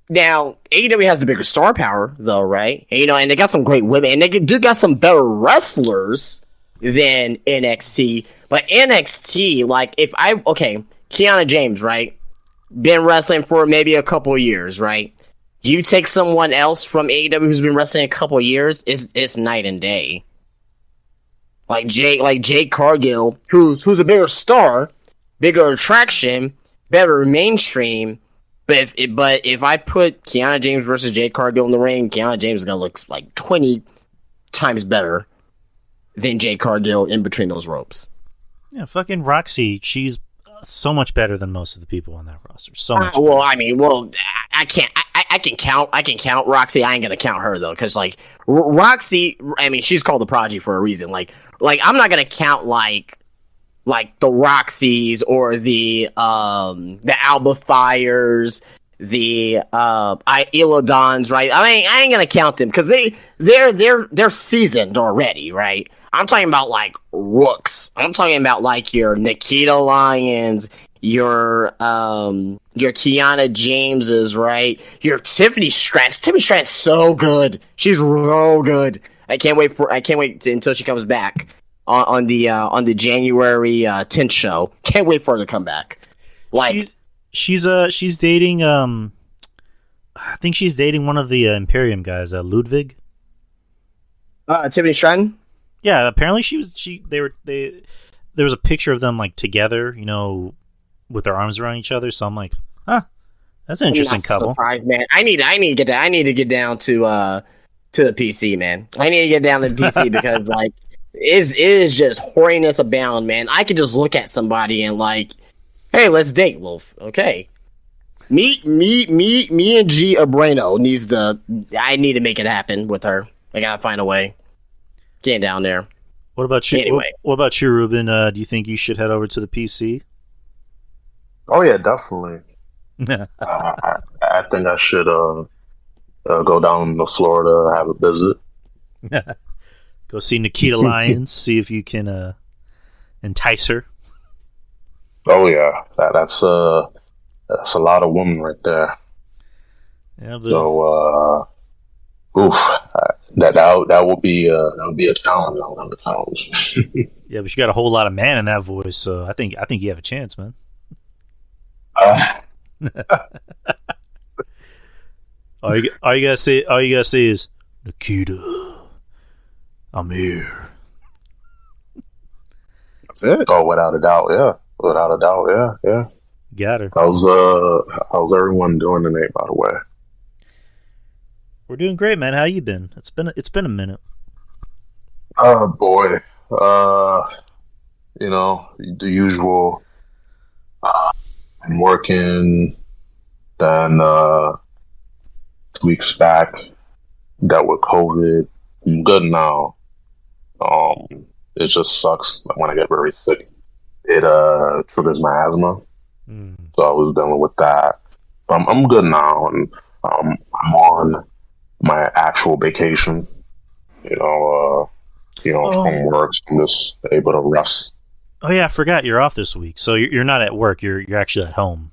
Now, AEW has the bigger star power, though, right? And they got some great women, and they do got some better wrestlers than NXT. But NXT, Kiana James, right? Been wrestling for maybe a couple of years, right? You take someone else from AEW who's been wrestling a couple of years, it's night and day. Like Jade Cargill, who's a bigger star, bigger attraction, better mainstream. But if I put Kiana James versus Jade Cargill in the ring, Kiana James is going to look like 20 times better than Jade Cargill in between those ropes. Yeah, fucking Roxy, she's so much better than most of the people on that roster. So much. I can count Roxy. I ain't gonna count her though, because Roxy, I mean, she's called the Prodigy for a reason. Like I'm not gonna count like the Roxys or the Alba Fires, the Ilodons, right? I ain't gonna count them because they're seasoned already, right? I'm talking about rooks. I'm talking about your Nikita Lyons, your Kiana Jameses, right? Your Tiffany Stratz. Tiffany Stratz so good. She's real good. I can't wait until she comes back on the January 10th show. Can't wait for her to come back. She's dating I think she's dating one of the Imperium guys, Ludwig. Tiffany Stratton? Yeah, apparently there was a picture of them together, with their arms around each other. So I'm like, that's an interesting couple. Surprised, man. I need to get down to the PC, man. I need to get down to the PC because it is just hoariness abound, man. I could just look at somebody and hey, let's date. Well, okay. Me and G Abrano I need to make it happen with her. I gotta find a way. Getting down there. What about you? Anyway. What about you, Ruben? Do you think you should head over to the PC? Oh yeah, definitely. I think I should go down to Florida, have a visit. Go see Nikita Lyons, see if you can entice her. Oh yeah, that's a lot of women right there. Yeah, but... So, that will be a challenge. I'll have a challenge. Yeah, but you got a whole lot of man in that voice, so I think you have a chance, man. All you gotta say is, Nikita, I'm here. That's it. Oh, without a doubt, yeah. Got her. How's everyone doing tonight, by the way? We're doing great, man. How you been? It's been a minute. Oh boy, the usual. I'm working. Then 2 weeks back, dealt with COVID. I'm good now. It just sucks when I get very sick. It triggers my asthma, so I was dealing with that. I'm good now, and I'm on my actual vacation. From work, so I'm just able to rest. Oh yeah, I forgot you're off this week. So you're not at work. You're actually at home.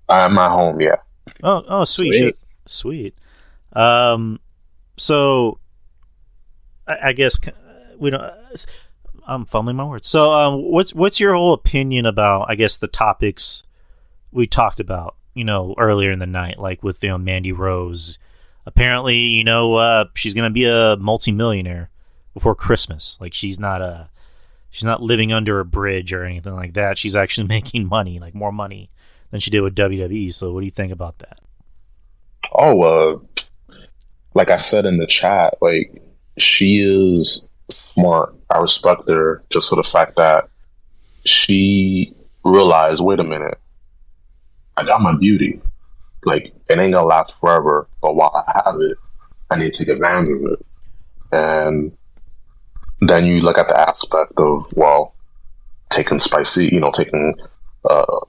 I'm at home, yeah. Oh, sweet. Sweet. So I guess we don't. I'm fumbling my words. So what's your whole opinion about, I guess, the topics we talked about, earlier in the night, like with Mandy Rose. Apparently, she's gonna be a multimillionaire before Christmas. Like she's not living under a bridge or anything like that. She's actually making money, like more money than she did with WWE. So what do you think about that? Oh, like I said in the chat, like she is smart. I respect her just for the fact that she realized, wait a minute, I got my beauty. Like it ain't gonna last forever, but while I have it, I need to take advantage of it. And then you look at the aspect of, well, taking spicy,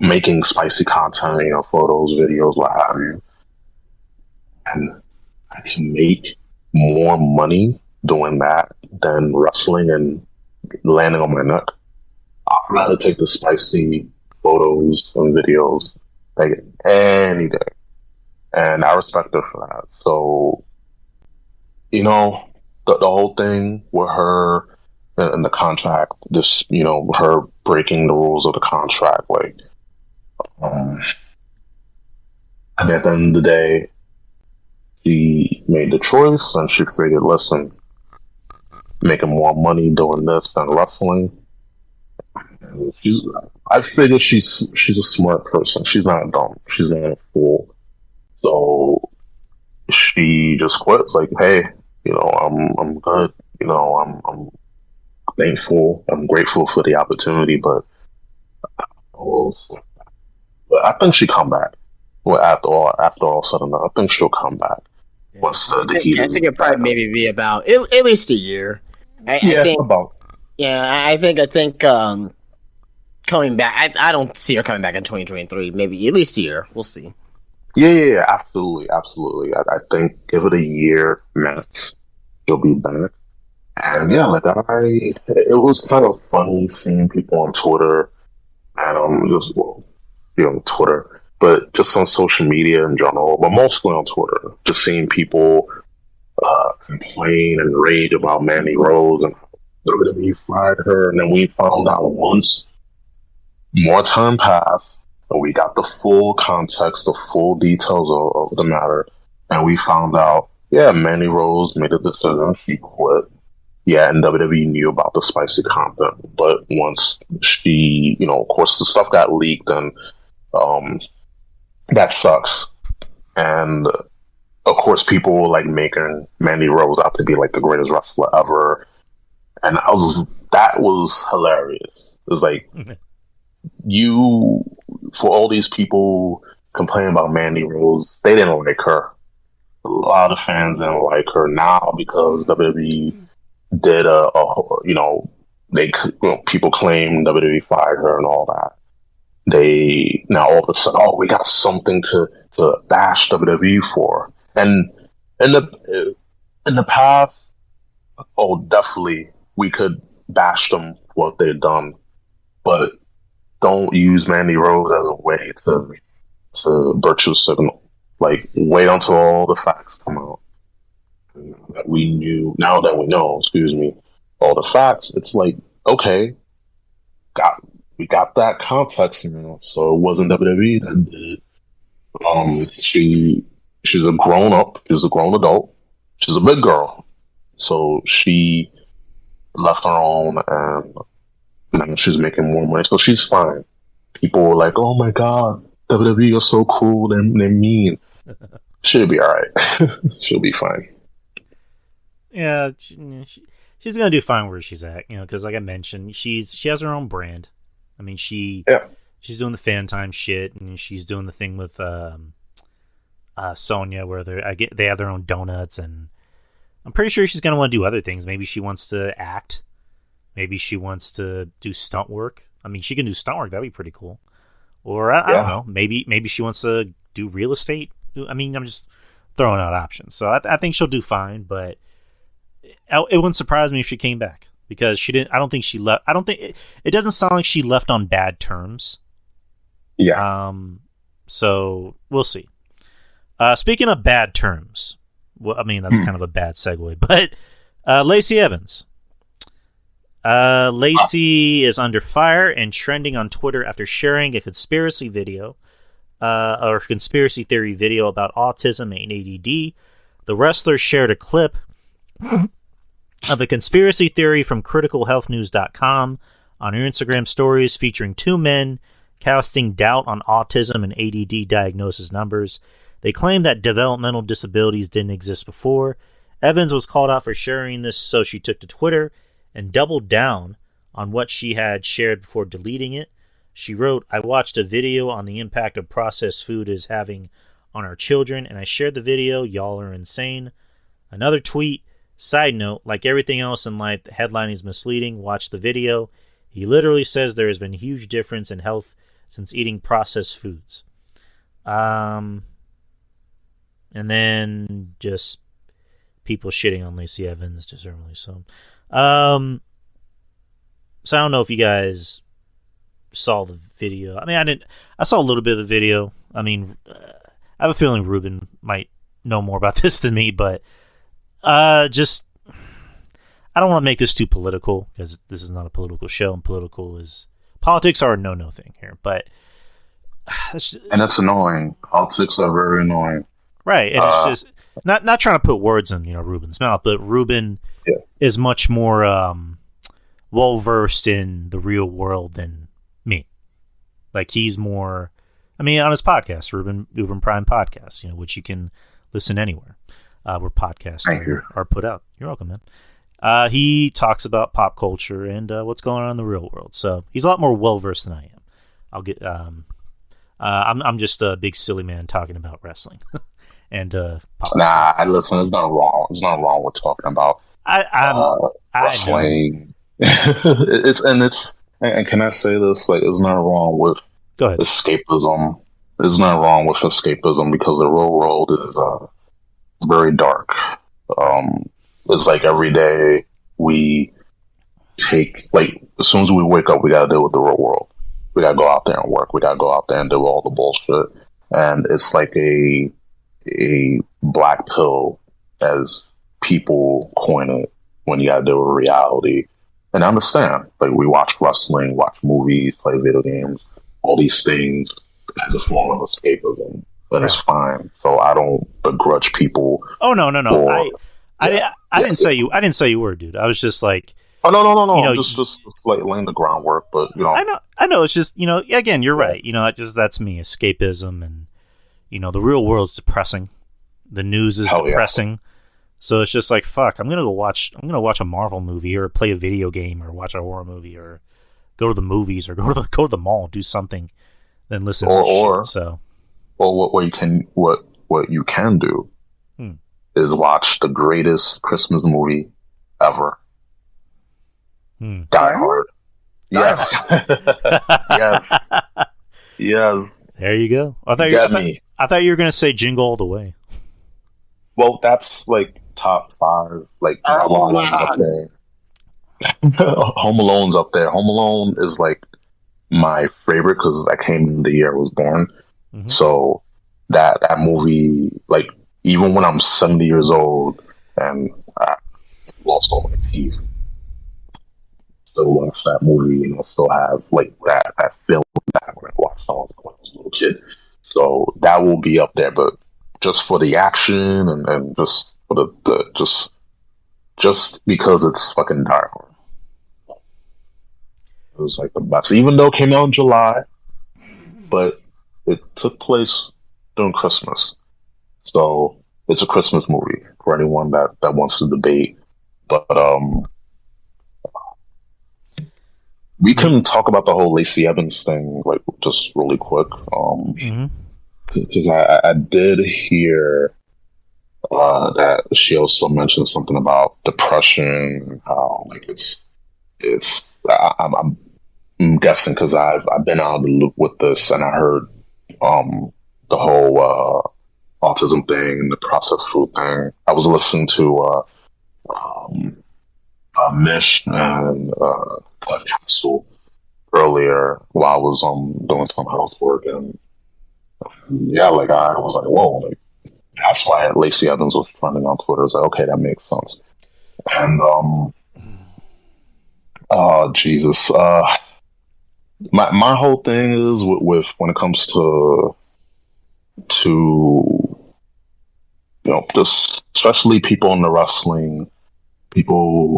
making spicy content, photos, videos, what have you. And I can make more money doing that than wrestling and landing on my neck. I'd rather take the spicy photos and videos like any day. And I respect her for that. So, the whole thing with her and the contract, just, her breaking the rules of the contract, like, and at the end of the day, she made the choice and she figured, listen, making more money doing this than wrestling. I figure she's a smart person. She's not dumb. She's not a fool. So she just quit. It's like, hey, I'm good. I'm thankful. I'm grateful for the opportunity, but I think she come back. Well, after all said and done, I think she'll come back. Once the heat. I think it'll probably maybe be about at least a year. I think coming back. I don't see her coming back in 2023. Maybe at least a year. We'll see. Yeah, absolutely. I think give it a year max, she'll be back. And yeah, it was kind of funny seeing people on Twitter and Twitter, but just on social media in general, but mostly on Twitter, just seeing people complain and rage about Mandy Rose and WWE fired her, and then we found out once more time passed. And we got the full context, the full details of the matter, and we found out, Mandy Rose made a decision. She quit. Yeah, and WWE knew about the spicy content, but once she, of course, the stuff got leaked, and that sucks. And of course, people were like making Mandy Rose out to be like the greatest wrestler ever, and that was hilarious. It was like. For all these people complaining about Mandy Rose, they didn't like her. A lot of fans didn't like her now because WWE did people claim WWE fired her and all that. They now all of a sudden, we got something to bash WWE for. And in the past, definitely we could bash them for what they've done, but don't use Mandy Rose as a way to virtue signal. Like, wait until all the facts come out. That we knew, now that we know, all the facts, it's like, okay, we got that context now, so it wasn't WWE that did it. She's a grown up, she's a grown adult, she's a big girl, so she left her own, and now she's making more money, so she's fine. People were like, "Oh my god, WWE is so cool, they're mean." She'll be all right. She'll be fine. Yeah, she's gonna do fine where she's at, because like I mentioned, she has her own brand. I mean, she's doing the fan time shit, and she's doing the thing with Sonya where they have their own donuts, and I'm pretty sure she's gonna want to do other things. Maybe she wants to act. Maybe she wants to do stunt work. I mean, she can do stunt work. That'd be pretty cool. Or I don't know. Maybe she wants to do real estate. I mean, I'm just throwing out options. So I think she'll do fine, but it wouldn't surprise me if she came back, because she didn't. I don't think she left. I don't think it doesn't sound like she left on bad terms. Yeah. So we'll see. Speaking of bad terms, well, I mean that's kind of a bad segue, but Lacey Evans. Lacey is under fire and trending on Twitter after sharing a conspiracy video, or conspiracy theory video about autism and ADD. The wrestler shared a clip of a conspiracy theory from criticalhealthnews.com on her Instagram stories featuring two men casting doubt on autism and ADD diagnosis numbers. They claim that developmental disabilities didn't exist before. Evans was called out for sharing this, so she took to Twitter and doubled down on what she had shared before deleting it. She wrote, "I watched a video on the impact of processed food is having on our children, and I shared the video. Y'all are insane." Another tweet, "Side note, like everything else in life, the headline is misleading. Watch the video. He literally says there has been a huge difference in health since eating processed foods." And then just people shitting on Lacey Evans, deservedly so. So I don't know if you guys saw the video. I mean, I saw a little bit of the video. I mean, I have a feeling Ruben might know more about this than me, but I don't want to make this too political, because this is not a political show, and politics are a no thing here. But and that's annoying. Politics are very annoying. Right, and it's just not trying to put words in Ruben's mouth, but Ruben is much more well versed in the real world than me. Like, he's more. I mean, on his podcast, Ruben Prime Podcast, which you can listen anywhere where podcasts are put out. You're welcome, man. He talks about pop culture and what's going on in the real world, so he's a lot more well versed than I am. I'll get. I'm just a big silly man talking about wrestling. And listen. There's nothing wrong. There's nothing wrong with talking about wrestling. And can I say this? Like, there's nothing wrong with escapism. There's nothing wrong with escapism, because the real world is very dark. It's like every day we take, like, as soon as we wake up, we gotta deal with the real world. We gotta go out there and work. We gotta go out there and do all the bullshit. And it's like a black pill, as people coin it, when you gotta deal with reality. And I understand, like, we watch wrestling, watch movies, play video games, all these things as a form of escapism, and it's fine. So I don't begrudge people. Oh no! I didn't say you were, dude. I was just like, oh no! Just like laying the groundwork, but I know. It's just again, you're right. That's me, escapism, and the real world's depressing. The news is depressing. Yeah. So it's just like, fuck, I'm gonna watch a Marvel movie, or play a video game, or watch a horror movie, or go to the movies, or go to the mall, do something, then listen to shit. So, what you can do is watch the greatest Christmas movie ever, Die Hard. Yes, yes. There you go. I thought you were gonna say Jingle All the Way. Well, that's like top 5. Like, Home Alone's up there. Home Alone's up there. Home Alone is like my favorite, because that came in the year I was born. Mm-hmm. So that movie, like, even when I'm 70 years old and I lost all my teeth, still watch that movie and I still have like that feeling back when I watched when I was a little kid. So that will be up there, but just for the action and just for the just because it's fucking Die Hard. It was like the best, even though it came out in July, but it took place during Christmas. So it's a Christmas movie for anyone that wants to debate. But we can talk about the whole Lacey Evans thing, like, just really quick. Because I did hear that she also mentioned something about depression, how like it's I'm guessing because I've been out of the loop with this, and I heard the whole autism thing, the processed food thing. I was listening to Mish and Cliff Castle earlier while I was doing some health work, and yeah, like I was like, whoa, like that's why Lacey Evans was trending on Twitter. I was like, okay, that makes sense. And oh Jesus, my whole thing is with when it comes to just especially people in the wrestling,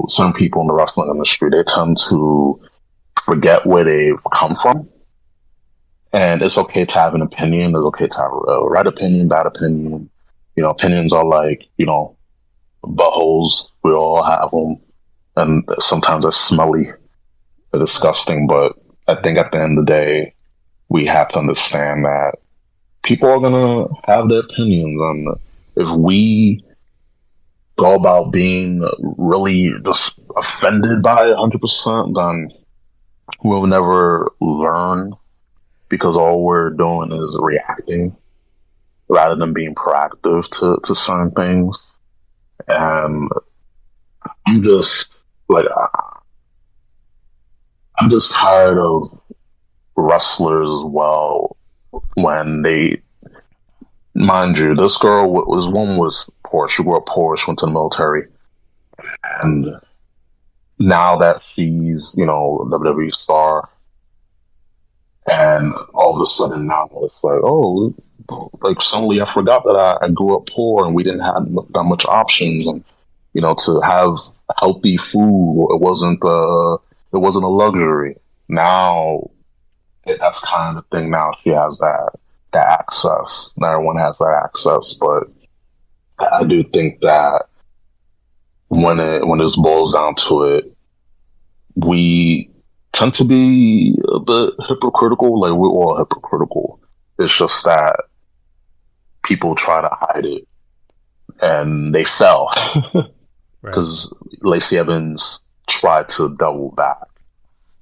certain people in the wrestling industry, they tend to forget where they've come from. And it's okay to have an opinion. It's okay to have a right opinion, bad opinion. Opinions are like, buttholes. We all have them. And sometimes they're smelly. They're disgusting. But I think at the end of the day, we have to understand that people are going to have their opinions. And if we go about being really just offended by it 100%, then we'll never learn, because all we're doing is reacting rather than being proactive to certain things. And I'm just tired of wrestlers as well when they, mind you, this girl was poor. She grew up poor. She went to the military, and now that she's a WWE star, and all of a sudden now it's like, oh, like suddenly I forgot that I grew up poor and we didn't have that much options, and to have healthy food, it wasn't a luxury. Now that's kind of the thing. Now she has that access. Not everyone has that access, but I do think that when it boils down to it, we tend to be a bit hypocritical. Like, we're all hypocritical. It's just that people try to hide it, and they fell because Lacey Evans tried to double back.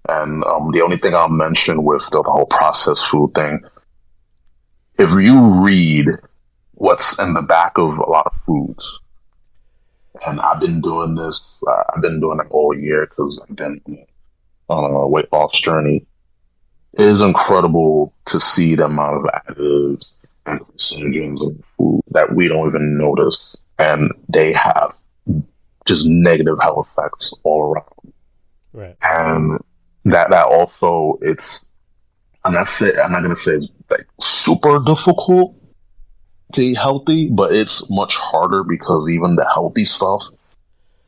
And the only thing I'll mention with the whole processed food thing, if you read what's in the back of a lot of foods, and I've been doing this, I've been doing it all year because I've been on a weight loss journey, it is incredible to see the amount of additives and carcinogens in food that we don't even notice, and they have just negative health effects all around. Right. And that also, I'm not going to say it's like super difficult to eat healthy, but it's much harder because even the healthy stuff,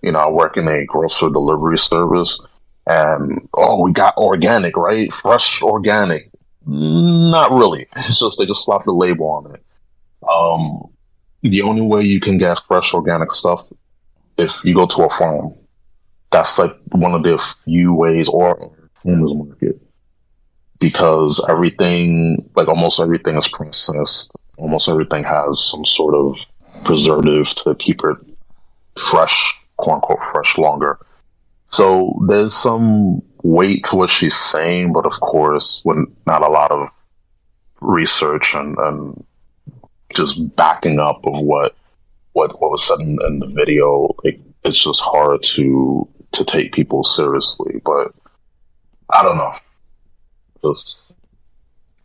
I work in a grocery delivery service, and we got organic, right? Fresh organic. Not really. It's just they just slap the label on it. The only way you can get fresh organic stuff if you go to a farm. That's like one of the few ways, or farmers market, because everything, like almost everything, is processed. Almost everything has some sort of preservative to keep it fresh, quote unquote, fresh longer. So there's some weight to what she's saying, but of course, when not a lot of research and just backing up of what was said in the video, it's just hard to take people seriously. But I don't know.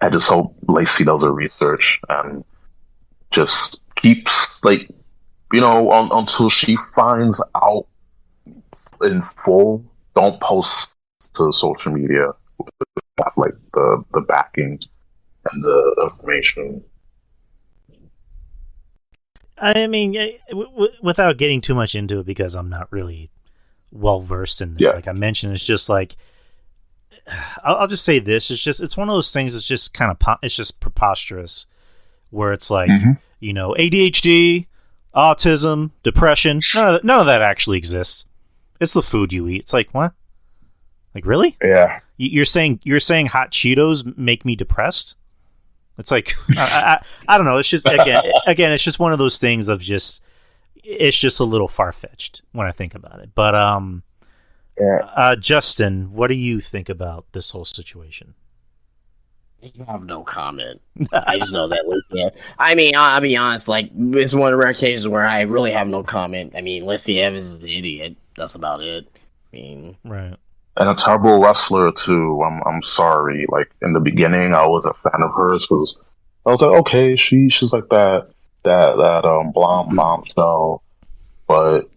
I just hope Lacey does her research and just keeps until she finds out in full. Don't post to social media with the backing and the information. I mean, without getting too much into it, because I'm not really well versed in this. Yeah. Like I mentioned, it's just like I'll just say this: it's one of those things. It's just kind of it's just preposterous, where it's like ADHD, autism, depression. None of that actually exists. It's the food you eat. It's like what? Like really? Yeah. You're saying hot Cheetos make me depressed? It's like I don't know. It's just again, it's just one of those things of just it's just a little far fetched when I think about it. But Justin, what do you think about this whole situation? I have no comment. I just know that LACEY. I mean, I'll be honest. Like, it's one of the rare cases where I really have no comment. I mean, LACEY Evans is an idiot. That's about it. I mean, right. And a terrible wrestler too. I'm sorry. Like in the beginning, I was a fan of hers because I was like, okay, she's like that blonde show, but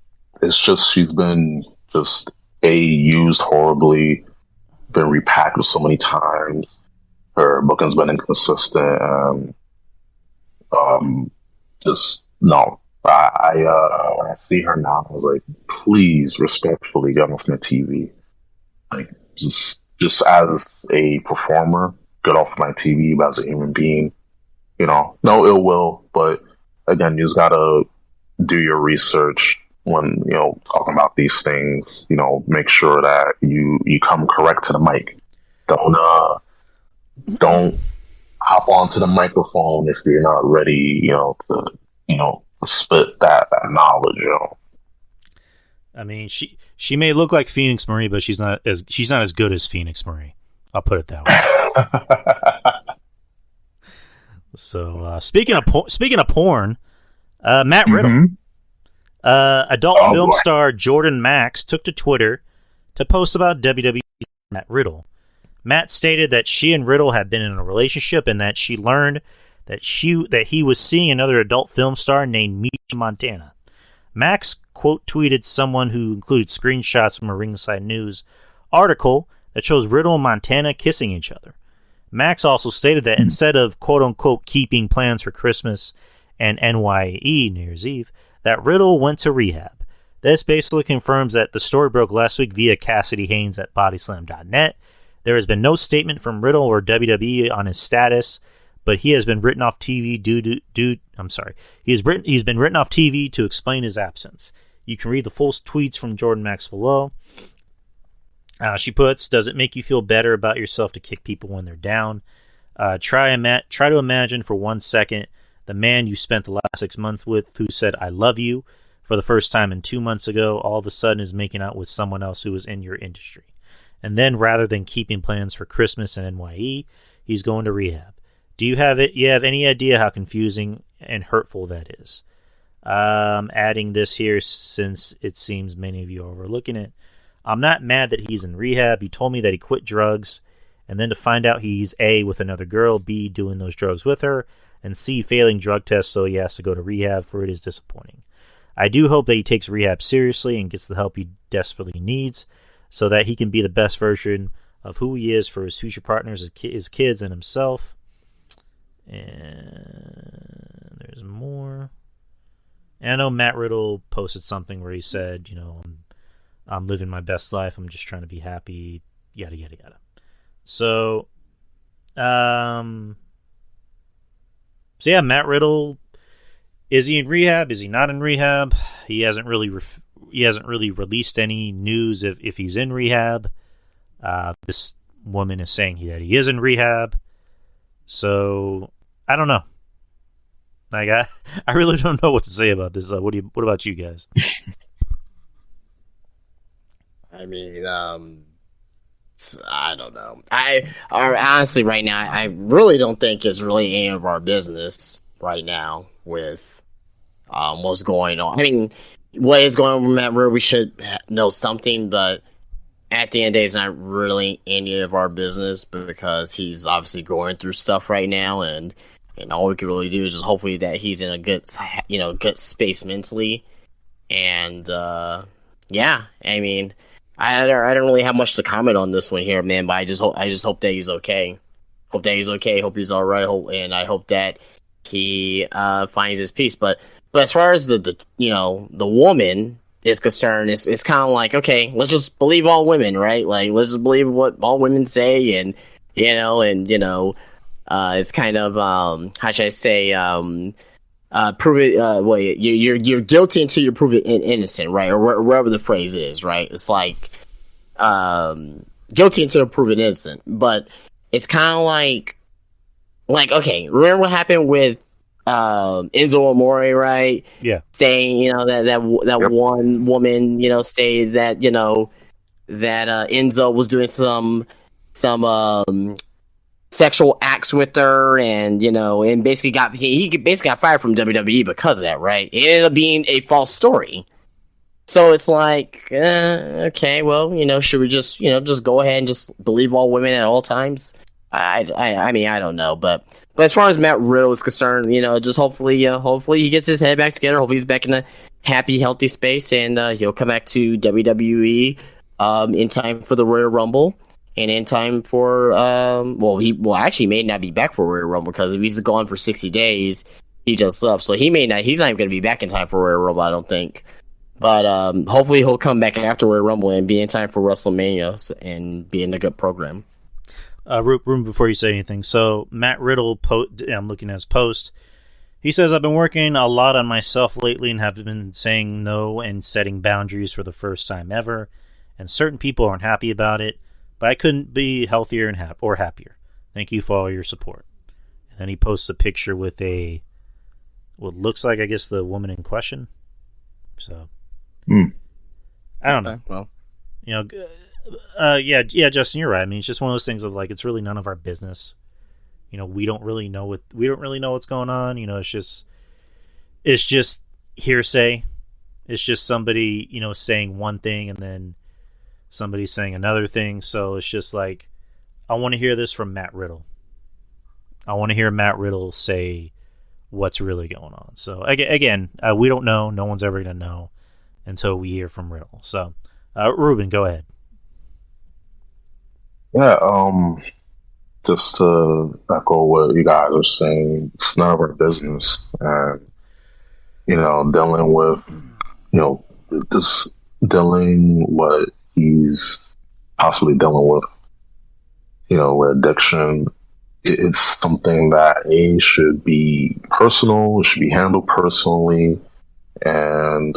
it's just she's been just used horribly, been repackaged so many times. Her booking's been inconsistent. Just no. I when I see her now, I was like, please respectfully get off my TV. Like just as a performer, get off my TV. But as a human being, no ill will. But again, you just gotta do your research when talking about these things. Make sure that you come correct to the mic. Don't hop onto the microphone if you're not ready. To spit that knowledge. I mean, she may look like Phoenix Marie, but she's not as good as Phoenix Marie. I'll put it that way. So speaking of porn, Matt Riddle, adult film star Jordan Max took to Twitter to post about WWE Matt Riddle. Matt stated that she and Riddle had been in a relationship and that she learned that he was seeing another adult film star named Misha Montana. Max quote tweeted someone who included screenshots from a Ringside News article that shows Riddle and Montana kissing each other. Max also stated that instead of quote unquote keeping plans for Christmas and NYE New Year's Eve, that Riddle went to rehab. This basically confirms that the story broke last week via Cassidy Haynes at Bodyslam.net. There has been no statement from Riddle or WWE on his status, but he has been written off TV He's been written off TV to explain his absence. You can read the full tweets from Jordan Max below. She puts, "Does it make you feel better about yourself to kick people when they're down? Try to imagine for 1 second the man you spent the last 6 months with, who said 'I love you' for the first time in 2 months ago, all of a sudden is making out with someone else who was in your industry. And then, rather than keeping plans for Christmas and NYE, he's going to rehab. Do you have any idea how confusing and hurtful that is?" Adding this here, since it seems many of you are overlooking it. "I'm not mad that he's in rehab. He told me that he quit drugs, and then to find out he's A, with another girl, B, doing those drugs with her, and C, failing drug tests, so he has to go to rehab for it is disappointing. I do hope that he takes rehab seriously and gets the help he desperately needs, so that he can be the best version of who he is for his future partners, his kids, and himself." And there's more. And I know Matt Riddle posted something where he said, I'm living my best life. I'm just trying to be happy. Yada, yada, yada. So yeah, Matt Riddle, is he in rehab? Is he not in rehab? He hasn't really released any news if he's in rehab. This woman is saying that he is in rehab. So I don't know. Like I really don't know what to say about this. What about you guys? I mean, I don't know. Honestly, right now, I really don't think it's really any of our business right now with what's going on. I mean, what is going on with Matt Riddle, we should know something, but at the end of the day, it's not really any of our business because he's obviously going through stuff right now, and and all we can really do is just hopefully that he's in a good space mentally. And yeah, I mean, I don't really have much to comment on this one here, man. But I just hope that he's okay. Hope that he's okay. Hope he's all right. And I hope that he finds his peace. But as far as the woman is concerned, it's kind of like, okay, let's just believe all women, right? Like, let's just believe what all women say, and it's kind of how should I say, prove it. Well, you're guilty until you're proven innocent, right? Or wherever the phrase is, right? It's like guilty until proven innocent. But it's kind of like okay, remember what happened with Enzo Amore, right? Yeah. Saying, that one woman, stated that, that Enzo was doing some sexual acts with her, and and basically he got fired from WWE because of that, right? It ended up being a false story. So it's like, okay, well, should we just go ahead and just believe all women at all times? I mean, I don't know, but as far as Matt Riddle is concerned, just hopefully he gets his head back together. Hopefully he's back in a happy, healthy space, and he'll come back to WWE in time for the Royal Rumble, and in time for he actually may not be back for Royal Rumble, because if he's gone for 60 days, he just left, so he's not even going to be back in time for Royal Rumble, I don't think. But hopefully he'll come back after Royal Rumble and be in time for WrestleMania and be in a good program. Ruben, before you say anything, so Matt Riddle, I'm looking at his post. He says, I've been working a lot on myself lately and have been saying no and setting boundaries for the first time ever, and certain people aren't happy about it, but I couldn't be healthier and happier. Thank you for all your support. And then he posts a picture with what looks like, I guess, the woman in question. So, I don't know. Well, yeah, Justin, you're right. I mean, it's just one of those things of like, it's really none of our business. We don't really know what's going on. It's just hearsay. It's just somebody, saying one thing and then somebody saying another thing. So it's just like, I want to hear this from Matt Riddle. I want to hear Matt Riddle say what's really going on. So again, we don't know. No one's ever going to know until we hear from Riddle. So, Ruben, go ahead. Yeah, just to echo what you guys are saying, it's none of our business. And, dealing with, what he's possibly dealing with, with addiction, it's something that should be personal, it should be handled personally, and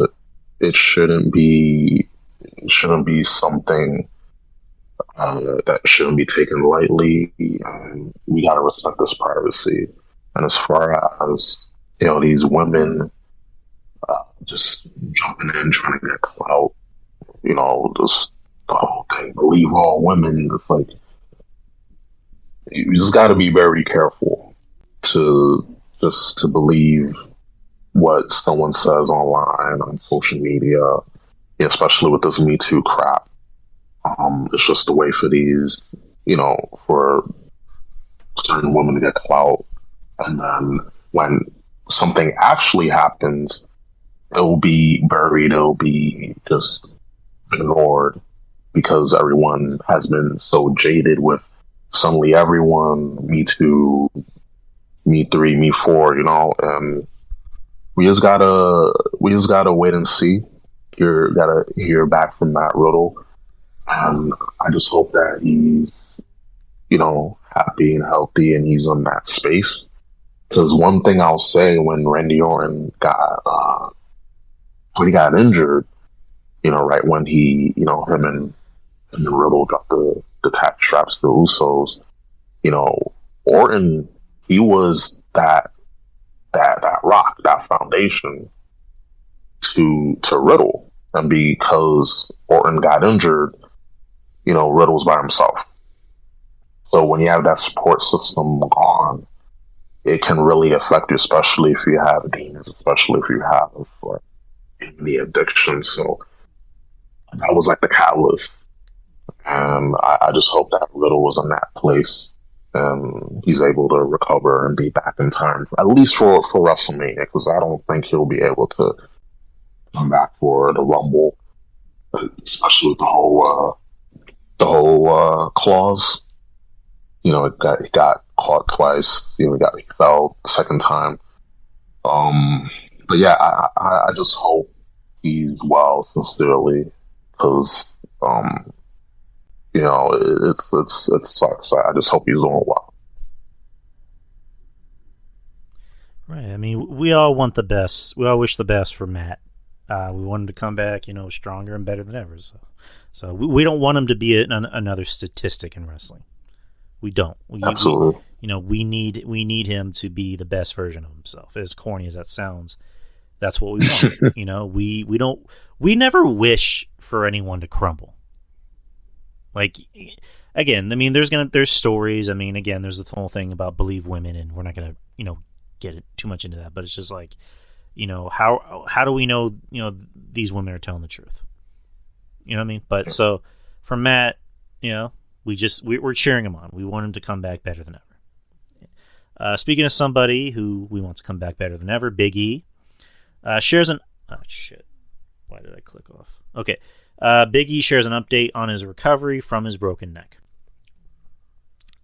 it shouldn't be something that shouldn't be taken lightly. We gotta respect this privacy. And as far as these women just jumping in, trying to get clout, just okay, believe all women. It's like you just got to be very careful to believe what someone says online on social media, especially with this Me Too crap. It's just a way for these, for certain women to get clout. And then when something actually happens, it will be buried, it will be just ignored, because everyone has been so jaded with suddenly everyone, Me Too, Me 3, Me 4, and we just gotta wait and see. Gotta hear back from Matt Riddle. And I just hope that he's, happy and healthy and he's in that space. Because one thing I'll say, when Randy Orton got injured, right when he, him and Riddle dropped the tap straps to the Usos, Orton, he was that rock, that foundation to Riddle. And because Orton got injured, Riddle's by himself. So when you have that support system gone, it can really affect you, especially if you have demons, especially if you have the addiction. So that was like the catalyst. And I just hope that Riddle was in that place and he's able to recover and be back in time, at least for WrestleMania, because I don't think he'll be able to come back for the Rumble, especially with the whole clause. You know, he got caught twice. You know, he fell the second time. But yeah, I just hope he's well, sincerely, because you know, it sucks. I just hope he's doing well. Right. I mean, we all want the best. We all wish the best for Matt. We want him to come back, you know, stronger and better than ever. So we don't want him to be another statistic in wrestling. We don't. Absolutely. We need him to be the best version of himself. As corny as that sounds, that's what we want. You know, we never wish for anyone to crumble. Like, again, I mean, there's stories. I mean, again, there's the whole thing about believe women, and we're not gonna, you know, get too much into that. But it's just like, you know, how do we know, you know, these women are telling the truth? You know what I mean? But so for Matt, you know, we're cheering him on. We want him to come back better than ever. Speaking of somebody who we want to come back better than ever, Big E shares an. Oh shit! Why did I click off? Okay. Big E shares an update on his recovery from his broken neck.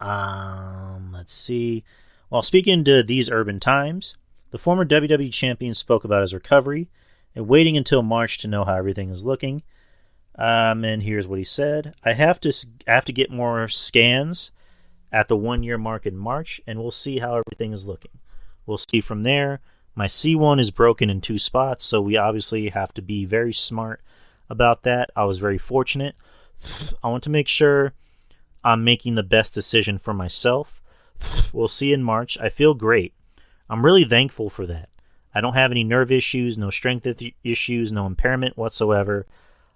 Let's see. While speaking to These Urban Times, the former WWE champion spoke about his recovery and waiting until March to know how everything is looking. And here's what he said: I have to get more scans at the 1 year mark in March, and we'll see how everything is looking. We'll see from there. My C1 is broken in 2 spots, so we obviously have to be very smart about that. I was very fortunate. I want to make sure I'm making the best decision for myself. We'll see in March. I feel great. I'm really thankful for that. I don't have any nerve issues, no strength issues, no impairment whatsoever.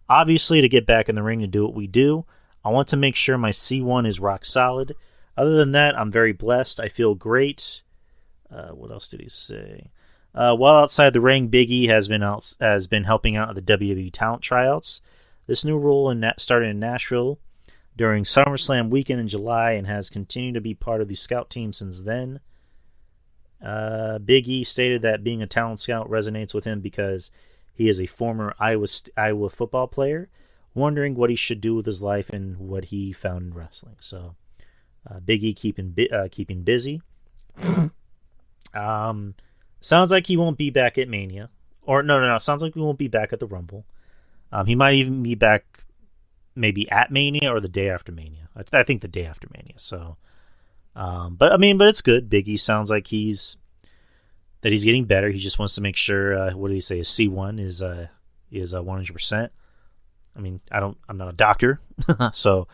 Obviously, to get back in the ring and do what we do, I want to make sure my C1 is rock solid. Other than that, I'm very blessed. I feel great. What else did he say? While outside the ring, Big E has been helping out at the WWE talent tryouts. This new role started in Nashville during SummerSlam weekend in July and has continued to be part of the scout team since then. Big E stated that being a talent scout resonates with him because he is a former Iowa football player, wondering what he should do with his life and what he found in wrestling. So, Big E keeping busy. Sounds like he won't be back at Mania. Or, no. Sounds like he won't be back at the Rumble. He might even be back maybe at Mania or the day after Mania. I think the day after Mania. So, but it's good. Big E sounds like he's getting better. He just wants to make sure, what did he say? His C1 is 100%. I mean, I'm not a doctor. So,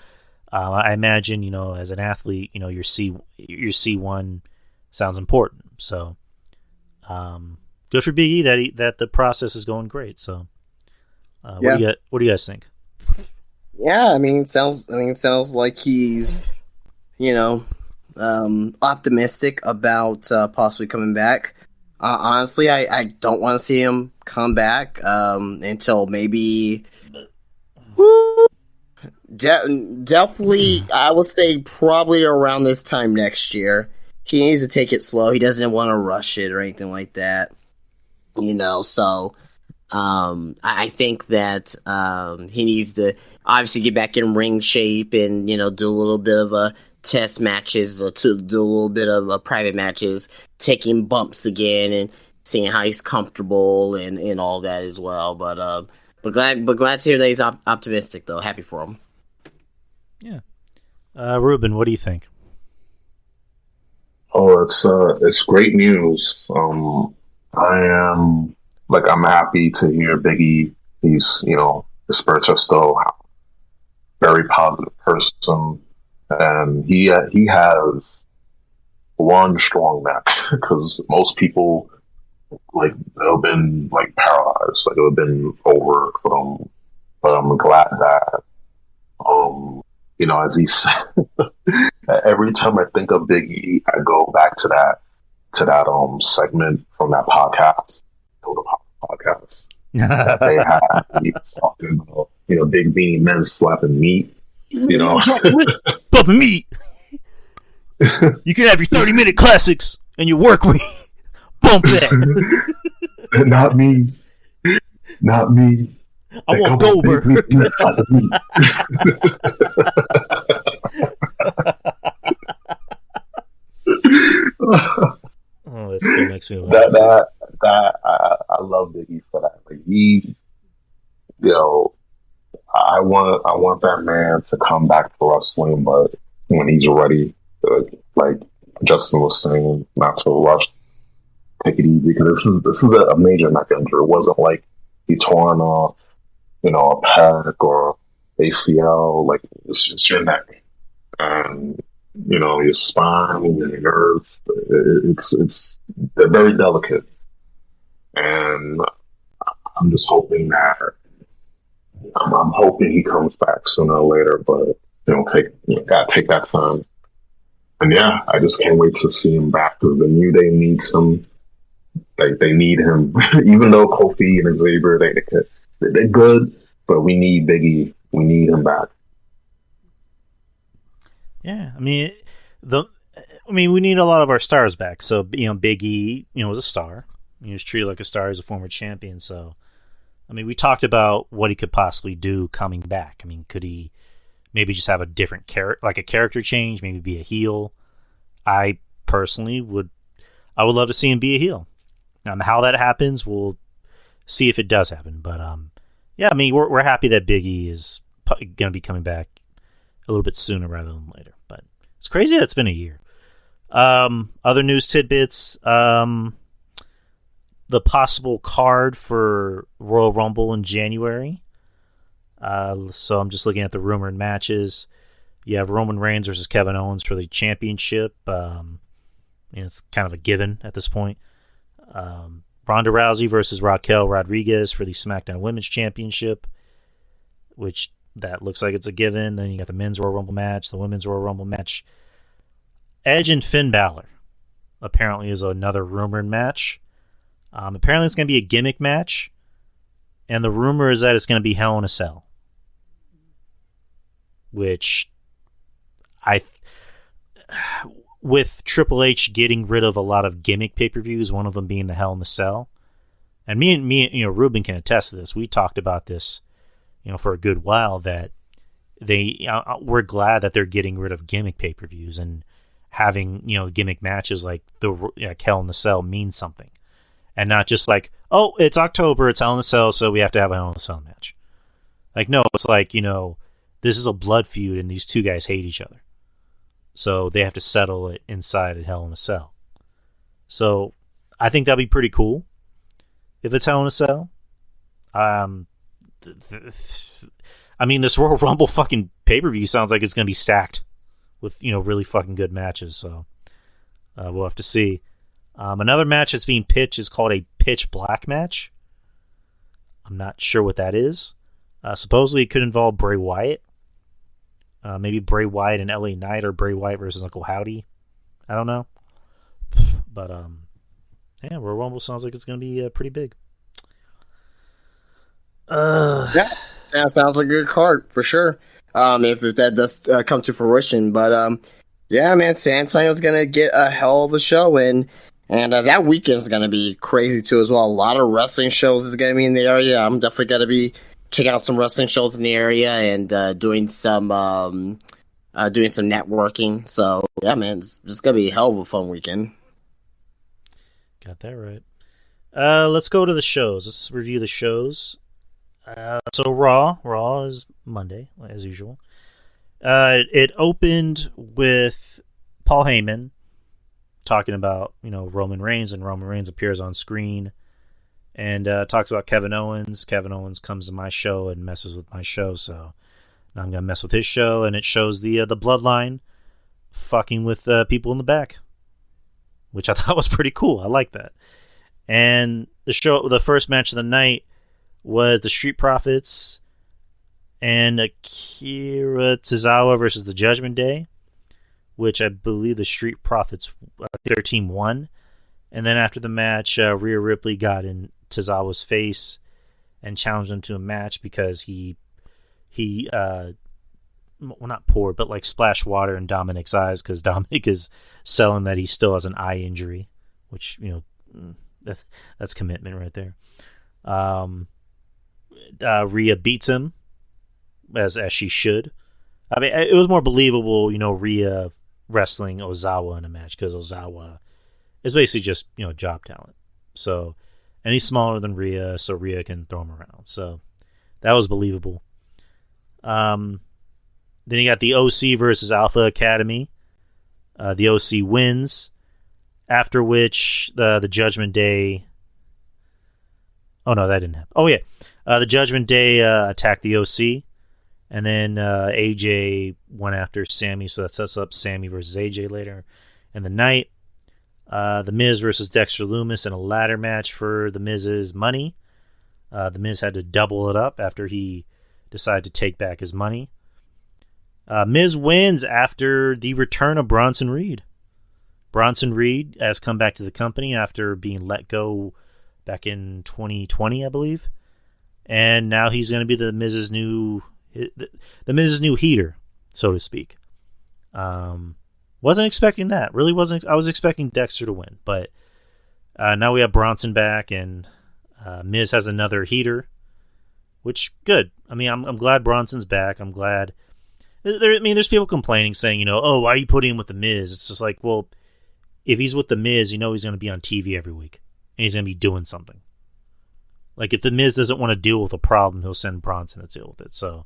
I imagine, you know, as an athlete, you know, your C1 sounds important. So, good for Big E that the process is going great. So, what do you guys think? Yeah, it sounds like he's, you know, optimistic about possibly coming back. Honestly, I don't want to see him come back until maybe. Definitely, I would say probably around this time next year. He needs to take it slow. He doesn't want to rush it or anything like that. You know, so I think that he needs to obviously get back in ring shape and, you know, do a little bit of test matches or to do a little bit of private matches, taking bumps again and seeing how he's comfortable and all that as well. But glad to hear that he's optimistic, though. Happy for him. Yeah. Ruben, what do you think? Oh, it's great news. I'm happy to hear Biggie. He's, you know, the spirits are still a very positive person, and he has one strong neck because most people have been paralyzed, it would have been over for them. But I'm glad that you know, as he said, every time I think of Big E, I go back to that segment from that podcast, the podcast that they had. He was talking about, you know, big beanie men slapping meat, you know, bumping meat. You can have your 30-minute classics and your work week. Bump that. Not me. Not me. I want Goldberg. Oh, that still makes me laugh. I love Biggie for that. Like I want that man to come back to wrestling, but when he's ready, like Justin was saying, not to rush, take it easy, because this is a major neck injury. It wasn't like he torn off, a pec or ACL. Like it's your neck, and your spine and your nerves. They're very delicate, and I'm just hoping that I'm hoping he comes back sooner or later. But gotta take that time. And yeah, I just can't wait to see him back, because the New Day needs him. They need him, even though Kofi and Xavier they're good, but we need Biggie. We need him back. Yeah, I mean, we need a lot of our stars back. So Big E, was a star. He was treated like a star as a former champion. So, I mean, we talked about what he could possibly do coming back. I mean, could he maybe just have a different character change? Maybe be a heel. I personally would love to see him be a heel. How that happens, we'll see if it does happen. But yeah, I mean, we're happy that Big E is going to be coming back a little bit sooner rather than later. But it's crazy that it's been a year. Other news tidbits: the possible card for Royal Rumble in January. So I'm just looking at the rumored matches. You have Roman Reigns versus Kevin Owens for the championship. It's kind of a given at this point. Ronda Rousey versus Raquel Rodriguez for the SmackDown Women's Championship, which that looks like it's a given. Then you got the Men's Royal Rumble match, the Women's Royal Rumble match. Edge and Finn Balor apparently is another rumored match. Apparently it's going to be a gimmick match, and the rumor is that it's going to be Hell in a Cell, which with Triple H getting rid of a lot of gimmick pay-per-views, one of them being the Hell in the Cell. And me, Ruben can attest to this. We talked about this, for a good while, that we're glad that they're getting rid of gimmick pay-per-views and having, gimmick matches like Hell in the Cell mean something. And not just like, oh, it's October, it's Hell in the Cell, so we have to have a Hell in the Cell match. Like, no, it's like, this is a blood feud and these two guys hate each other. So they have to settle it inside at Hell in a Cell. So I think that'd be pretty cool if it's Hell in a Cell. I mean, this Royal Rumble fucking pay-per-view sounds like it's going to be stacked with, really fucking good matches. So we'll have to see. Another match that's being pitched is called a Pitch Black match. I'm not sure what that is. Supposedly it could involve Bray Wyatt. Maybe Bray Wyatt and LA Knight, or Bray Wyatt versus Uncle Howdy. I don't know. But, yeah, Royal Rumble sounds like it's going to be pretty big. Yeah, sounds like a good card, for sure. If that does come to fruition. But, yeah, man, San Antonio's going to get a hell of a show. And that weekend is going to be crazy, too, as well. A lot of wrestling shows is going to be in the area. I'm definitely going to be checking out some wrestling shows in the area and doing some networking. So yeah, man, it's just gonna be a hell of a fun weekend. Got that right. Let's go to the shows. Let's review the shows. So Raw is Monday as usual. It opened with Paul Heyman talking about Roman Reigns, and Roman Reigns appears on screen and talks about Kevin Owens. Kevin Owens comes to my show and messes with my show, so now I'm going to mess with his show, and it shows the bloodline fucking with people in the back, which I thought was pretty cool. I like that. And the first match of the night was the Street Profits and Akira Tozawa versus the Judgment Day, which I believe the Street Profits, their team won. And then after the match, Rhea Ripley got in Tozawa's face and challenged him to a match because he well, not poured, but like splashed water in Dominic's eyes because Dominic is selling that he still has an eye injury, which, you know, that's commitment right there. Rhea beats him as she should. I mean, it was more believable, you know, Rhea wrestling Ozawa in a match because Ozawa is basically just, you know, job talent. So, and he's smaller than Rhea, so Rhea can throw him around. So that was believable. Then you got the OC versus Alpha Academy. The OC wins, after which the Judgment Day. Oh no, that didn't happen. Oh yeah, the Judgment Day attacked the OC, and then AJ went after Sammy, so that sets up Sammy versus AJ later in the night. The Miz versus Dexter Lumis in a ladder match for the Miz's money. The Miz had to double it up after he decided to take back his money. Miz wins after the return of Bronson Reed. Bronson Reed has come back to the company after being let go back in 2020, I believe. And now he's going to be the Miz's new heater, so to speak. Wasn't expecting that. Really wasn't. I was expecting Dexter to win, but now we have Bronson back, and Miz has another heater, which good. I mean, I'm glad Bronson's back. I'm glad. There's people complaining, saying, you know, oh, why are you putting him with the Miz? It's just like, well, if he's with the Miz, you know he's going to be on TV every week, and he's going to be doing something. Like, if the Miz doesn't want to deal with a problem, he'll send Bronson to deal with it. So,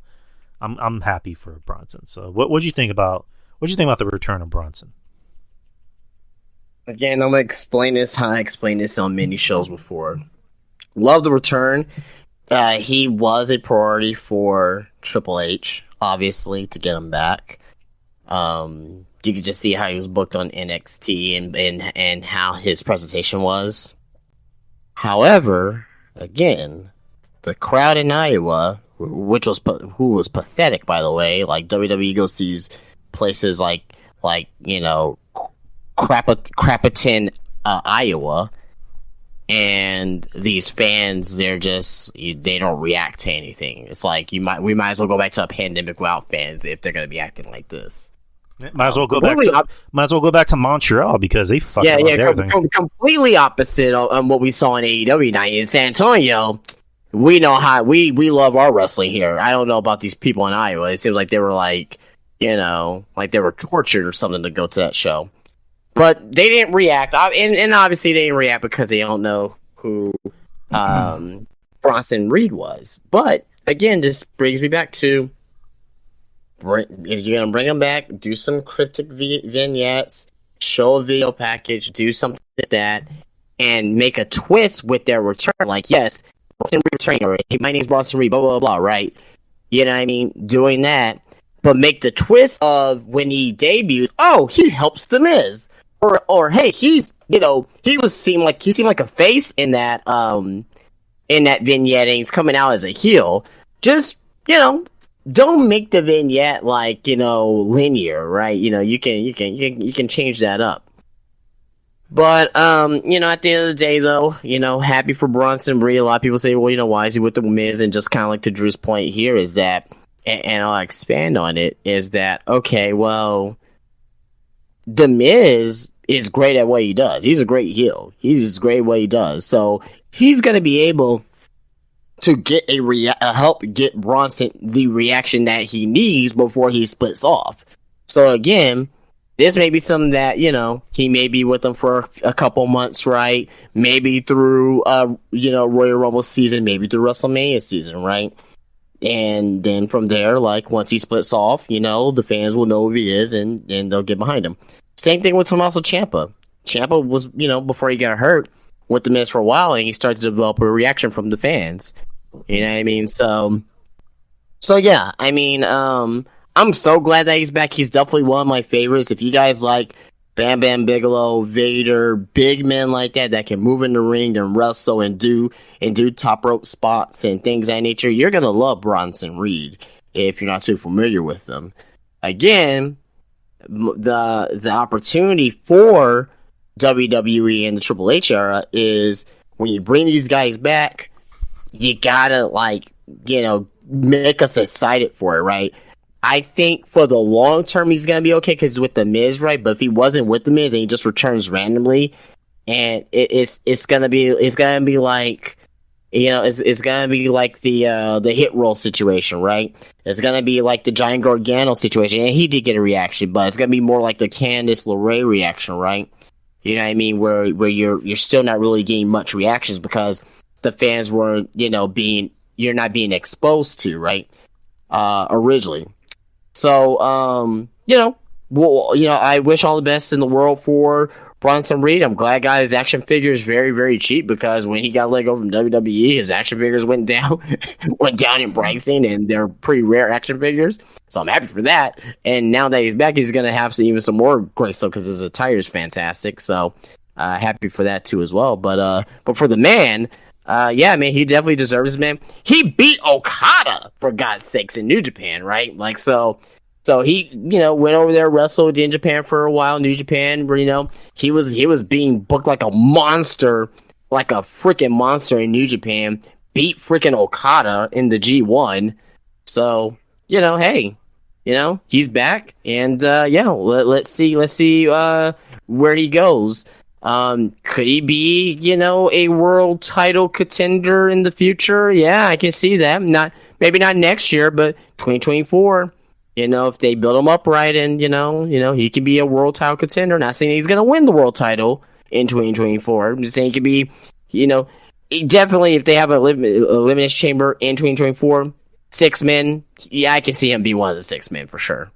I'm happy for Bronson. So, what do you think about the return of Bronson? Again, I'm gonna explain this how I explained this on many shows before. Love the return. He was a priority for Triple H, obviously, to get him back. You could just see how he was booked on NXT and how his presentation was. However, again, the crowd in Iowa, who was pathetic, by the way. Like, WWE goes to these places like you know, Crapaton, Iowa, and these fans, they don't react to anything. It's like we might as well go back to a pandemic without fans if they're gonna be acting like this. Might as well go back to Montreal because they fucking everything. Completely opposite on what we saw in AEW night in San Antonio. We know how we love our wrestling here. I don't know about these people in Iowa. It seems like they were like, you know, like they were tortured or something to go to that show. But they didn't react, and obviously they didn't react because they don't know who Bronson Reed was. But again, this brings me back to, if you're gonna bring him back, do some cryptic vignettes, show a video package, do something like that, and make a twist with their return. Like, yes, Bronson Reed returning, or hey, my name's Bronson Reed, blah blah blah, right? You know what I mean? Doing that, but make the twist of when he debuts. Oh, he helps the Miz, or hey, he's, you know, he seemed like a face in that vignette, and he's coming out as a heel. Just, you know, don't make the vignette like, you know, linear, right? You know, you can change that up. But you know, at the end of the day, though, you know, happy for Bronson Reed. A lot of people say, well, you know, why is he with the Miz? And just kind of like to Drew's point here is that, and I'll expand on it, is that, okay, well, the Miz is great at what he does. He's a great heel. He's just great at what he does. So he's gonna be able to get help get Bronson the reaction that he needs before he splits off. So again, this may be something that, you know, he may be with them for a couple months, right? Maybe through you know, Royal Rumble season, maybe through WrestleMania season, right? And then from there, like, once he splits off, you know, the fans will know who he is, and they'll get behind him. Same thing with Tommaso Ciampa. Ciampa was, you know, before he got hurt, with the Miz for a while, and he started to develop a reaction from the fans. You know what I mean? So yeah, I mean, I'm so glad that he's back. He's definitely one of my favorites. If you guys like Bam Bam Bigelow, Vader, big men like that can move in the ring and wrestle and do top rope spots and things of that nature, you're gonna love Bronson Reed if you're not too familiar with them. Again, the opportunity for WWE and the Triple H era is when you bring these guys back, you gotta, like, you know, make us excited for it, right? I think for the long term he's gonna be okay because he's with the Miz, right? But if he wasn't with the Miz and he just returns randomly, and it's gonna be like, you know, it's gonna be like the hit roll situation, right? It's gonna be like the Giant Gargano situation, and he did get a reaction, but it's gonna be more like the Candice LeRae reaction, right? You know what I mean? Where you're still not really getting much reactions because the fans weren't, you know, you're not being exposed to, right? Originally. So, you know, well, you know, I wish all the best in the world for Bronson Reed. I'm glad got his action figures very, very cheap because when he got let go from WWE, his action figures went down in pricing, and they're pretty rare action figures. So I'm happy for that. And now that he's back, he's gonna have even some more great stuff because his attire is fantastic. So happy for that too as well. But for the man. Yeah, man, he definitely deserves it, man. He beat Okada, for God's sakes, in New Japan, right? Like, so he, you know, went over there, wrestled in Japan for a while, New Japan, where, you know, he was being booked like a monster, like a freaking monster in New Japan, beat freaking Okada in the G1. So, you know, hey, you know, he's back, and, yeah, let's see where he goes. Could he be, you know, a world title contender in the future? Yeah, I can see that. Maybe not next year, but 2024. You know, if they build him up right, and you know, he can be a world title contender. Not saying he's gonna win the world title in 2024. I'm just saying he could be, you know, definitely if they have a elimination chamber in 2024, 6 men. Yeah, I can see him be one of the 6 men for sure.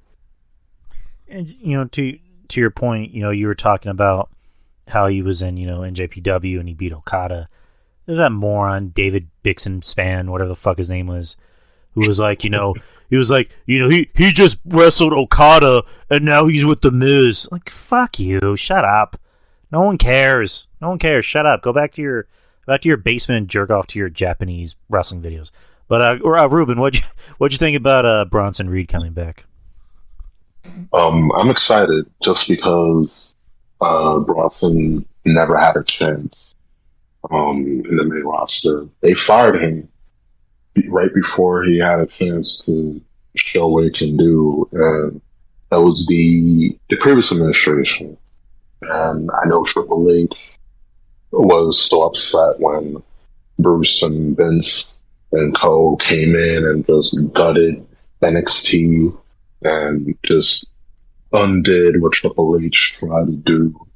And you know, to your point, you know, you were talking about how he was in, you know, NJPW and he beat Okada. There's that moron, David Bixenspan, whatever the fuck his name was, who was like, you know, he was like, you know, he just wrestled Okada and now he's with the Miz. Like, fuck you, shut up. No one cares. Shut up. Go back to your basement and jerk off to your Japanese wrestling videos. But Ruben, what'd you think about Bronson Reed coming back? I'm excited just because Bronson never had a chance in the main roster. They fired him right before he had a chance to show what he can do, and that was the previous administration. And I know Triple H was so upset when Bruce and Vince and Co came in and just gutted NXT and just undid what Triple H tried to do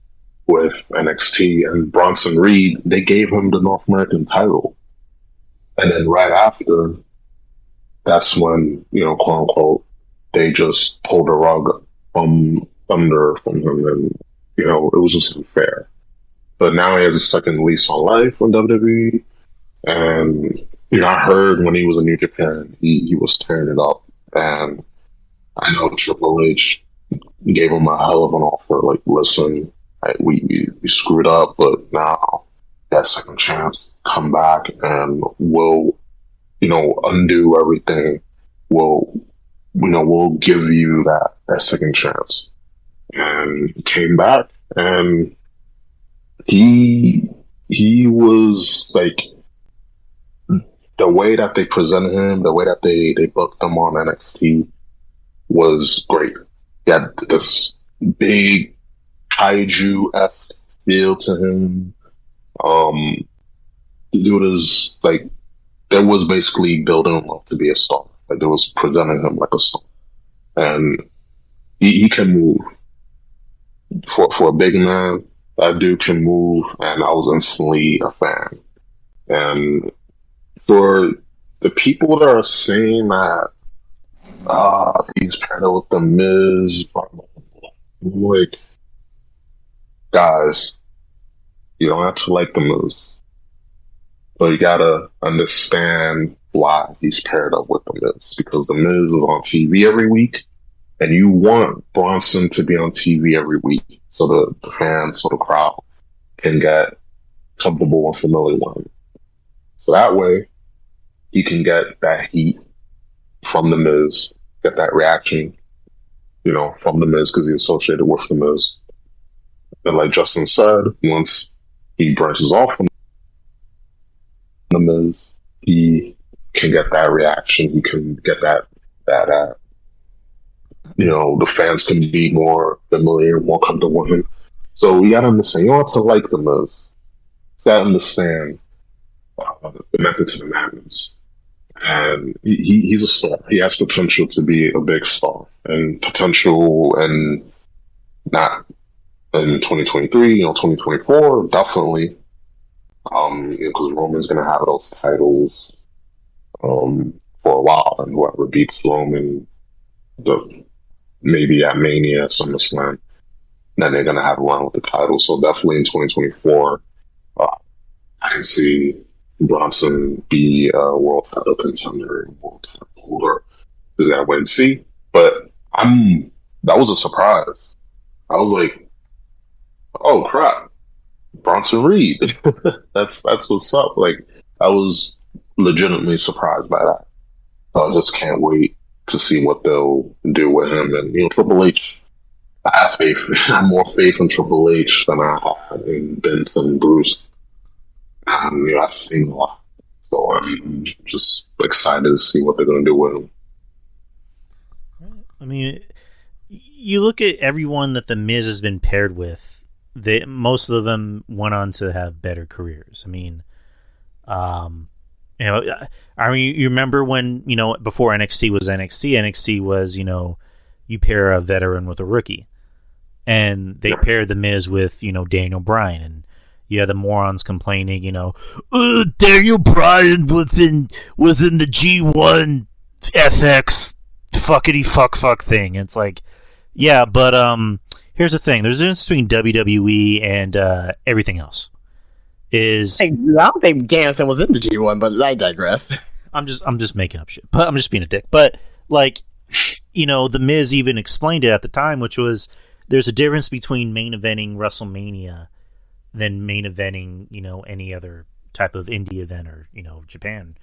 with NXT. And Bronson Reed, they gave him the North American title. And then right after, that's when, you know, quote unquote, they just pulled the rug from him, and, you know, it was just unfair. But now he has a second lease on life on WWE. And, you know, I heard when he was in New Japan, he was tearing it up. And I know Triple H gave him a hell of an offer. Like, listen, we screwed up, but now that second chance, come back and we'll, you know, undo everything. We'll give you that second chance. And he came back, and he was like, the way that they presented him, the way that they booked him on NXT was great. He had this big kaiju-esque feel to him. The dude is like, there was basically building him up to be a star. Like, there was presenting him like a star. And he can move. For a big man, that dude can move, and I was instantly a fan. And for the people that are saying that he's paired up with the Miz, like, guys, you don't have to like the Miz, but you gotta understand why he's paired up with the Miz, because the Miz is on TV every week, and you want Bronson to be on TV every week so the fans, so the crowd can get comfortable and familiar with him. So that way, he can get that heat from the Miz, get that reaction, you know, from the Miz because he's associated with the Miz. And like Justin said, once he branches off from the Miz, he can get that reaction. He can get that the fans can be more familiar, more comfortable with him. So you gotta understand, you don't have to like the Miz. You gotta understand the method to the madness. And he's a star. He has potential to be a big star. And potential, and not in 2023, 2024, definitely. Because Roman's going to have those titles for a while. And whoever beats Roman, maybe at Mania, SummerSlam, then they're going to have a run with the title. So definitely in 2024, I can see Bronson be a world title contender, world title holder. Is that win? See, but that was a surprise. I was like, oh crap, Bronson Reed. that's what's up. Like, I was legitimately surprised by that. So I just can't wait to see what they'll do with him. And Triple H, I have faith. I have more faith in Triple H than I have in Vince and Bruce. I've seen a lot. So I'm just excited to see what they're going to do with him. I mean, you look at everyone that The Miz has been paired with, most of them went on to have better careers. I mean, you remember when, before NXT was NXT was, you pair a veteran with a rookie. And they paired The Miz with, Daniel Bryan, and you had the morons complaining, Daniel Bryan within the G1 FX fuckity fuck thing. And it's like, yeah, but here's the thing. There's a difference between WWE and everything else. I don't think Ganson was in the G1, but I digress. I'm just making up shit. But I'm just being a dick. But The Miz even explained it at the time, which was there's a difference between main eventing WrestleMania than main eventing, any other type of indie event or, Japan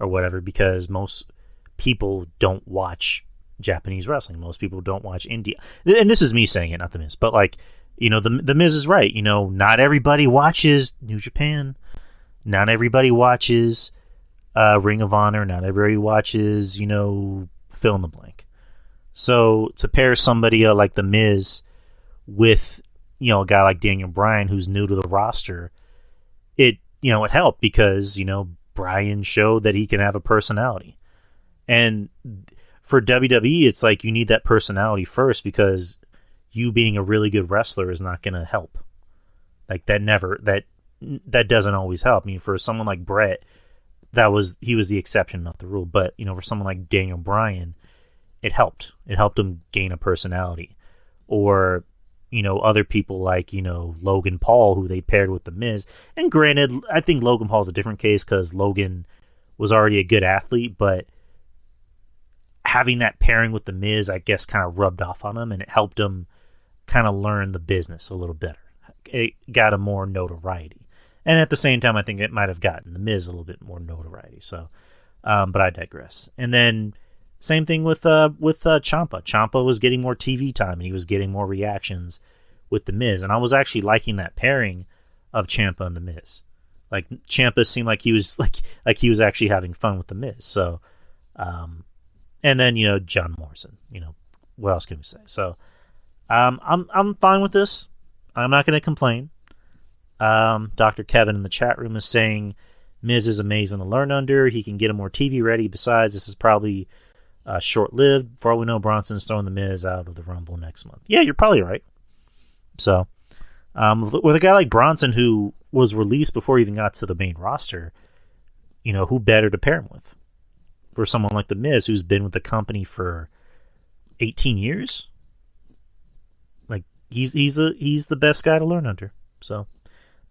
or whatever, because most people don't watch Japanese wrestling. Most people don't watch indie. And this is me saying it, not The Miz. But, the Miz is right. Not everybody watches New Japan. Not everybody watches Ring of Honor. Not everybody watches, fill in the blank. So to pair somebody like The Miz with a guy like Daniel Bryan who's new to the roster, it helped because, Bryan showed that he can have a personality. And for WWE, it's like you need that personality first, because you being a really good wrestler is not going to help. Like that doesn't always help. I mean, for someone like Brett, he was the exception, not the rule. But, for someone like Daniel Bryan, it helped. It helped him gain a personality. Or, other people like, Logan Paul, who they paired with The Miz. And granted, I think Logan Paul's a different case because Logan was already a good athlete, but having that pairing with The Miz, I guess, kind of rubbed off on him, and it helped him kind of learn the business a little better. It got him more notoriety. And at the same time, I think it might have gotten The Miz a little bit more notoriety. So, but I digress. And then same thing with Ciampa. Ciampa was getting more TV time, and he was getting more reactions with The Miz. And I was actually liking that pairing of Ciampa and The Miz. Like, Ciampa seemed like he was like he was actually having fun with The Miz. So, and then John Morrison. What else can we say? So, I'm fine with this. I'm not going to complain. Dr. Kevin in the chat room is saying Miz is amazing to learn under. He can get him more TV ready. Besides, this is probably short-lived. For all we know, Bronson's throwing The Miz out of the Rumble next month. Yeah, you're probably right. So, with a guy like Bronson, who was released before he even got to the main roster, who better to pair him with? For someone like The Miz, who's been with the company for 18 years? Like, he's the best guy to learn under. So,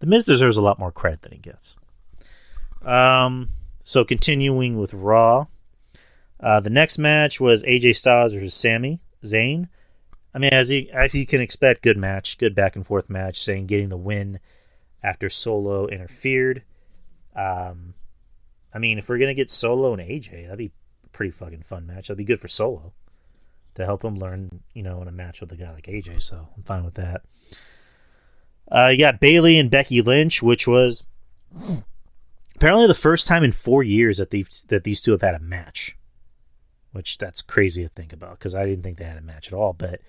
The Miz deserves a lot more credit than he gets. So continuing with Raw, the next match was AJ Styles versus Sami Zayn. I mean, as you can expect, good match, good back and forth match. Zayn getting the win after Solo interfered. I mean, if we're gonna get Solo and AJ, that'd be a pretty fucking fun match. That'd be good for Solo to help him learn, in a match with a guy like AJ. So I'm fine with that. You got Bayley and Becky Lynch, which was apparently the first time in 4 years that these two have had a match, which that's crazy to think about because I didn't think they had a match at all. But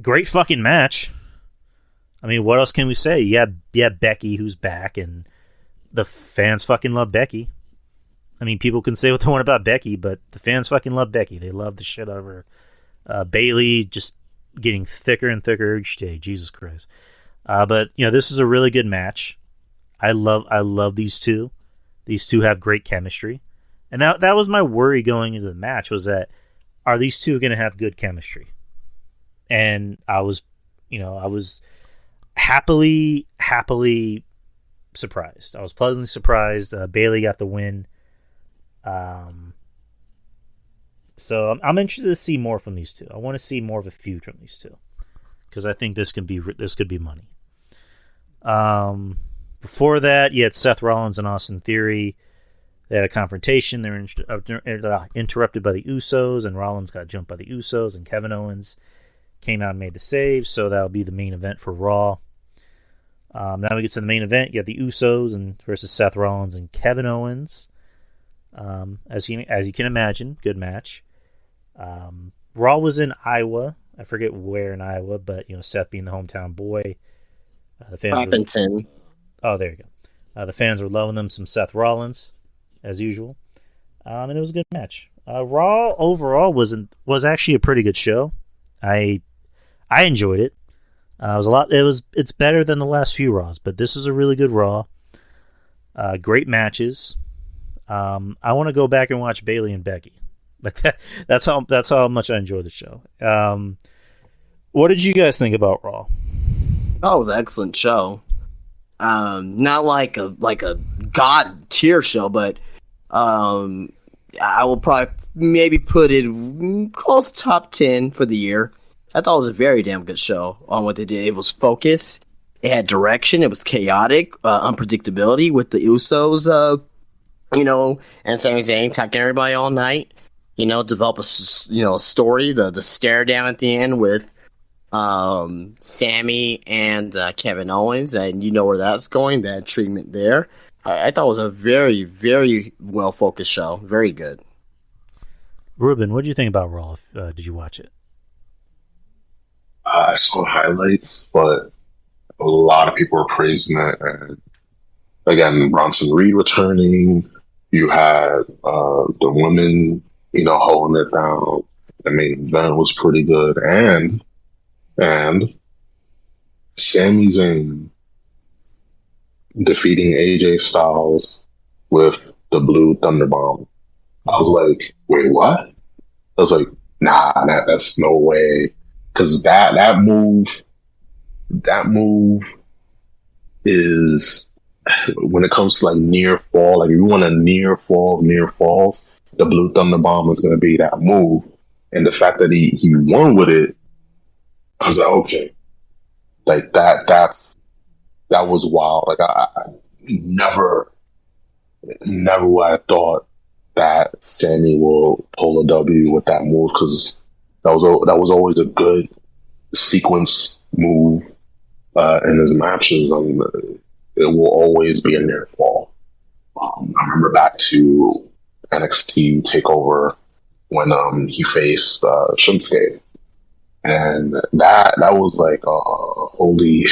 great fucking match. I mean, what else can we say? Yeah, Becky, who's back, and the fans fucking love Becky. I mean, people can say what they want about Becky, but the fans fucking love Becky. They love the shit out of her. Bayley just getting thicker and thicker each day. Jesus Christ. But this is a really good match. I love these two. These two have great chemistry, and that was my worry going into the match was that are these two going to have good chemistry? And I was happily surprised. I was pleasantly surprised. Bayley got the win. So I'm interested to see more from these two. I want to see more of a feud from these two because I think this could be money. Before that, you had Seth Rollins and Austin Theory. They had a confrontation. They were interrupted by the Usos, and Rollins got jumped by the Usos, and Kevin Owens came out and made the save. So that'll be the main event for Raw. Now we get to the main event. You have the Usos versus Seth Rollins and Kevin Owens. As you can imagine, good match. Raw was in Iowa. I forget where in Iowa, but Seth being the hometown boy, the fans. There you go. The fans were loving them some Seth Rollins, as usual, and it was a good match. Raw overall was actually a pretty good show. I enjoyed it. It's better than the last few Raws, but this is a really good Raw. Great matches. I want to go back and watch Bayley and Becky. Like that's how much I enjoy the show. What did you guys think about Raw? Oh, it was an excellent show. Not like a god tier show, but I will probably maybe put it close to top 10 for the year. I thought it was a very damn good show on what they did. It was focused. It had direction. It was chaotic, unpredictability with the Usos, and Sami Zayn attacking everybody all night. Develop a story. The stare down at the end with Sammy and Kevin Owens, and where that's going. That treatment there. I thought it was a very, very well focused show. Very good. Ruben, what did you think about Raw? Did you watch it? I saw highlights, but a lot of people were praising it. And again, Bronson Reed returning. You had the women, holding it down. The main event was pretty good, and Sami Zayn defeating AJ Styles with the Blue Thunder Bomb. I was like, wait, what? I was like, nah, that's no way. Because that move is, when it comes to like near fall, like if you want a near falls, the Blue Thunder Bomb is going to be that move. And the fact that he won with it, I was like, okay, like that was wild. Like I never would have thought that Sammy will pull a W with that move, because that was always a good sequence move in his matches, and it will always be a near fall. I remember back to NXT TakeOver when he faced Shinsuke, and that was like holy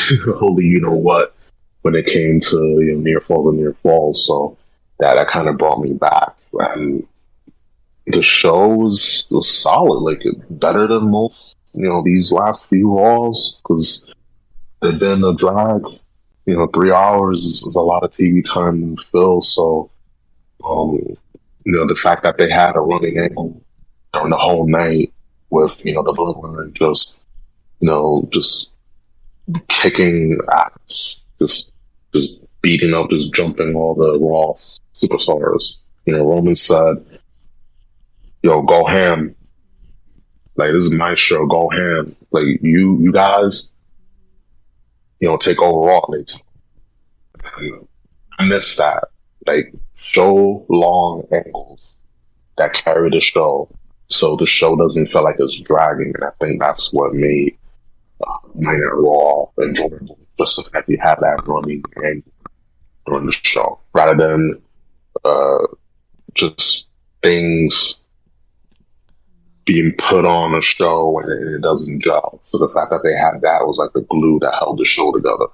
you know what, when it came to near falls. So that kind of brought me back, and the show was solid, like better than most these last few Raws, because they've been a drag. 3 hours is a lot of TV time to fill. So the fact that they had a running angle during the whole night with the Bloodline just kicking ass, just beating up, just jumping all the Raw superstars. Roman said, "Yo, go ham. Like, this is my show. Go ham. Like, you guys, take over Raw." I miss that. Like, show long angles that carry the show, so the show doesn't feel like it's dragging. And I think that's what made Night Raw enjoyable. Just the fact you have that running angle during the show, rather than just things being put on a show and it doesn't gel. So the fact that they had that was like the glue that held the show together.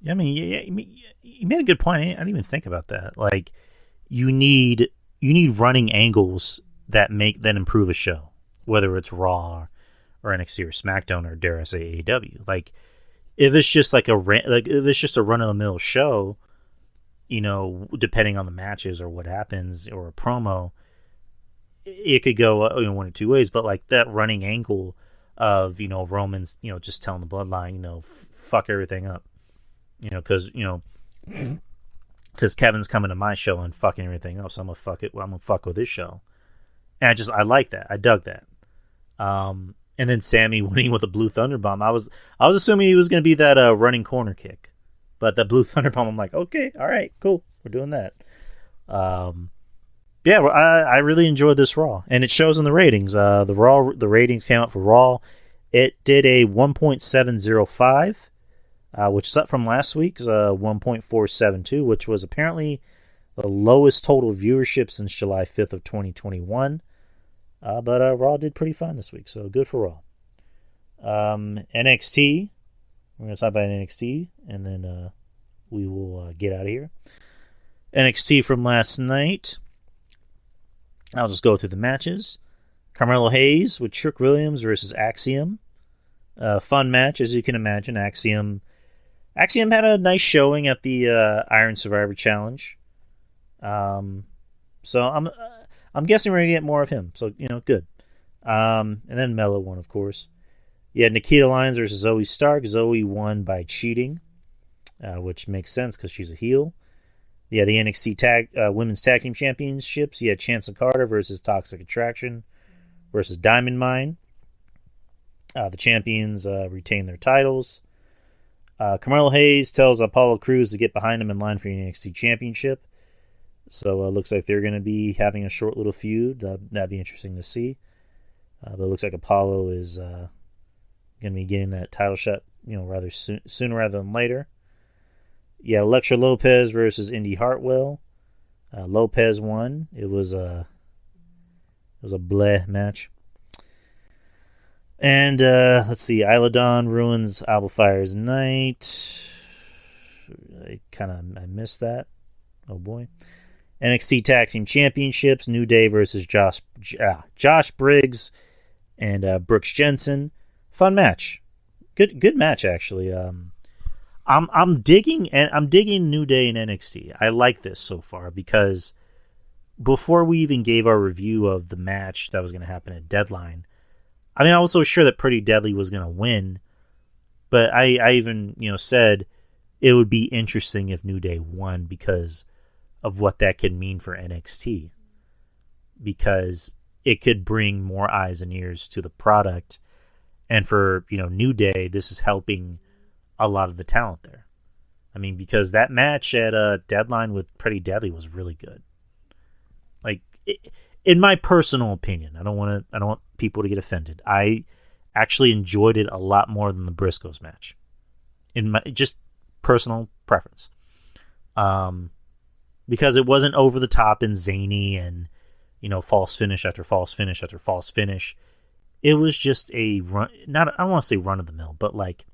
Yeah, I mean, you made a good point. I didn't even think about that. Like, you need running angles that improve a show, whether it's Raw or NXT or SmackDown or dare I say AEW. Like, if it's just if it's just a run of the mill show, you know, depending on the matches or what happens or a promo, it could go one or two ways. But like that running angle of, you know, Roman's, you know, just telling the Bloodline, you know, fuck everything up, you know, because Kevin's coming to my show and fucking everything up, so I'm gonna fuck it. Well, I'm gonna fuck with his show, and I like that. I dug that. And then Sammy winning with a blue Thunderbomb. I was assuming he was gonna be that running corner kick, but the blue Thunderbomb, I'm like, okay, all right, cool, we're doing that. Yeah, I really enjoyed this Raw, and it shows in the ratings. The ratings came out for Raw. It did a 1.705, which is up from last week's 1.472, which was apparently the lowest total viewership since July 5th of 2021. But Raw did pretty fine this week, so good for Raw. NXT, we're going to talk about NXT, and then we will get out of here. NXT from last night. I'll just go through the matches. Carmelo Hayes with Trick Williams versus Axiom. Fun match, as you can imagine. Axiom had a nice showing at the Iron Survivor Challenge. So I'm guessing we're gonna get more of him. So, you know, good. And then Melo won, of course. Yeah, Nikita Lyons versus Zoe Stark. Zoe won by cheating, which makes sense because she's a heel. Yeah, the NXT Women's Tag Team Championships. You had Chance and Carter versus Toxic Attraction versus Diamond Mine. The champions retain their titles. Carmelo Hayes tells Apollo Crews to get behind him in line for the NXT Championship. So it looks like they're going to be having a short little feud. That'd be interesting to see. But it looks like Apollo is going to be getting that title shot, you know, rather sooner rather than later. Yeah, Elektra Lopez versus Indy Hartwell. Lopez won. It was a bleh match. And let's see, Isla Dawn ruins Alba Fire's night. I missed that. Oh boy. NXT Tag Team Championships. New Day versus Josh Briggs and Brooks Jensen. Fun match. Good match actually. I'm digging New Day and NXT. I like this so far because before we even gave our review of the match that was going to happen at Deadline, I mean, I was so sure that Pretty Deadly was going to win, but I even, you know, said it would be interesting if New Day won because of what that could mean for NXT, because it could bring more eyes and ears to the product, and for, you know, New Day, this is helping a lot of the talent there. I mean, because that match at Deadline with Pretty Deadly was really good. Like, in my personal opinion, I don't want people to get offended. I actually enjoyed it a lot more than the Briscoes match. In my just personal preference. Because it wasn't over the top and zany and, you know, false finish after false finish after false finish. It was just a run, I don't want to say run of the mill, but like,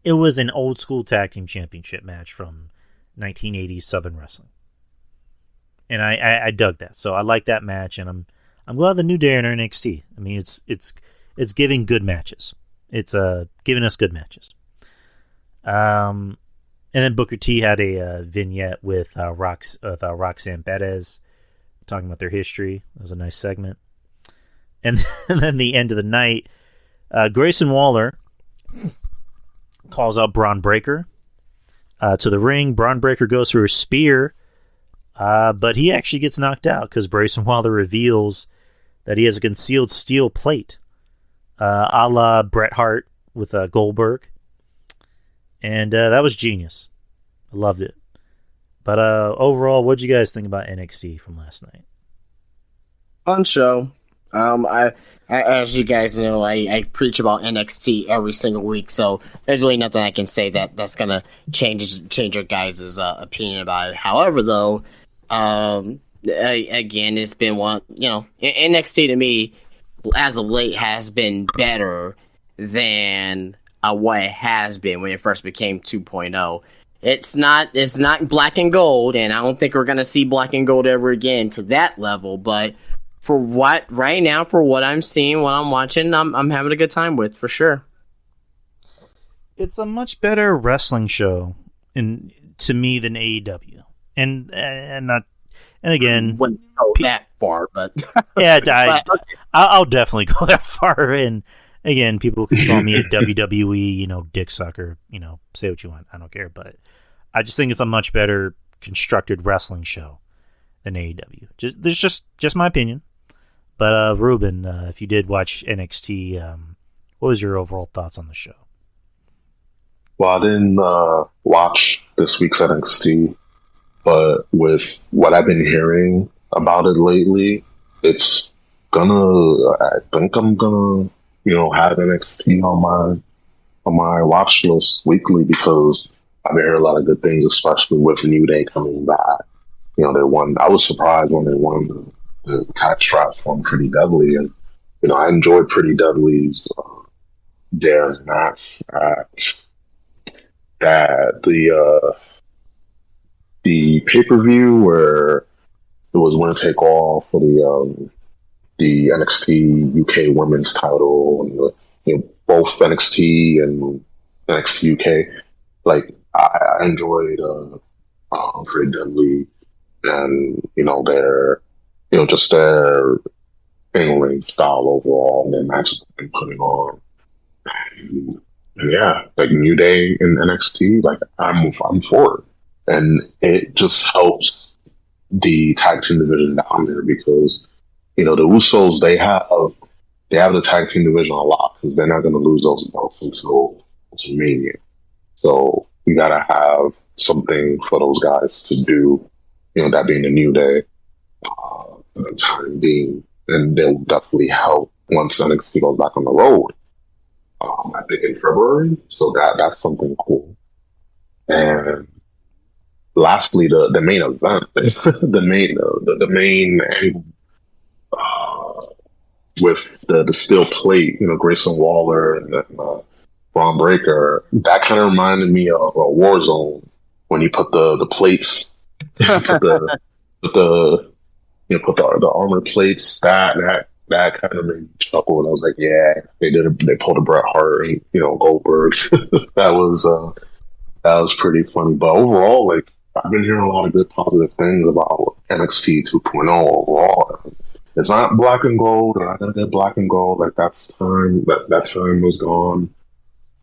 it was an old school tag team championship match from 1980s Southern Wrestling. And I dug that. So I like that match, and I'm glad the New Day are in NXT. I mean, it's giving good matches. It's giving us good matches. And then Booker T had a vignette with Roxanne Perez talking about their history. It was a nice segment. And then the end of the night, Grayson Waller calls out Braun Breaker to the ring. Braun Breaker goes for a spear, but he actually gets knocked out because Grayson Waller reveals that he has a concealed steel plate, a la Bret Hart with Goldberg. And that was genius. I loved it. But overall, what did you guys think about NXT from last night? Fun show. As you guys know, I preach about NXT every single week, so there's really nothing I can say that's gonna change your guys' opinion about it. However, though, again, it's been one. NXT to me, as of late, has been better than what it has been when it first became 2.0. It's not black and gold, and I don't think we're gonna see black and gold ever again to that level, but. For what I'm seeing, what I'm watching, I'm having a good time with, for sure. It's a much better wrestling show to me than AEW, and again, wouldn't go that far, but yeah, I'll definitely go that far. And again, people can call me a WWE, dick sucker, say what you want, I don't care, but I just think it's a much better constructed wrestling show than AEW. Just my opinion. But Ruben, if you did watch NXT, what was your overall thoughts on the show? Well, I didn't watch this week's NXT, but with what I've been hearing about it lately, I think I'm gonna, have NXT on my watch list weekly because I've been hearing a lot of good things, especially with New Day coming back. They won. I was surprised when they won the tag straps from Pretty Deadly, and I enjoyed Pretty Deadly's their match at the pay-per-view where it was winner take all for the NXT UK Women's title, and both NXT and NXT UK. Like I enjoyed Pretty Deadly, and their just their in-ring style overall, and their matches they've been putting on. And yeah, like New Day in NXT, like I'm for it. And it just helps the tag team division down there because, the Usos, they have the tag team division a lot because they're not going to lose those belts until Mania. So you got to have something for those guys to do, that being the New Day. For the time being, and they'll definitely help once NXT goes back on the road. I think in February, so that's something cool. And lastly, the main event, the main angle with the steel plate, Grayson Waller and Braun Breaker, that kind of reminded me of a Warzone when you put the plates, put the armor plates, that kind of made me chuckle, and I was like, yeah, they pulled a Bret Hart and Goldberg. that was pretty funny. But overall, like I've been hearing a lot of good positive things about NXT 2.0 overall. It's not black and gold. We're not gonna get black and gold. Like that time was gone.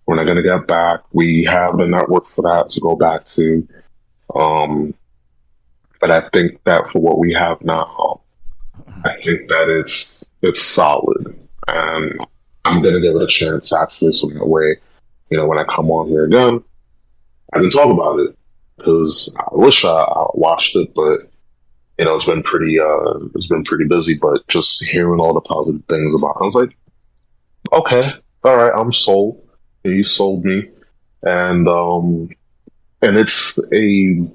We're not gonna get back. We have the network for that to go back to. But I think that for what we have now, I think that it's solid, and I'm gonna give it a chance actually. So that way, when I come on here again, I can talk about it because I wish I watched it, but it's been pretty busy. But just hearing all the positive things about it, I was like, okay, all right, I'm sold. You sold me, and it's a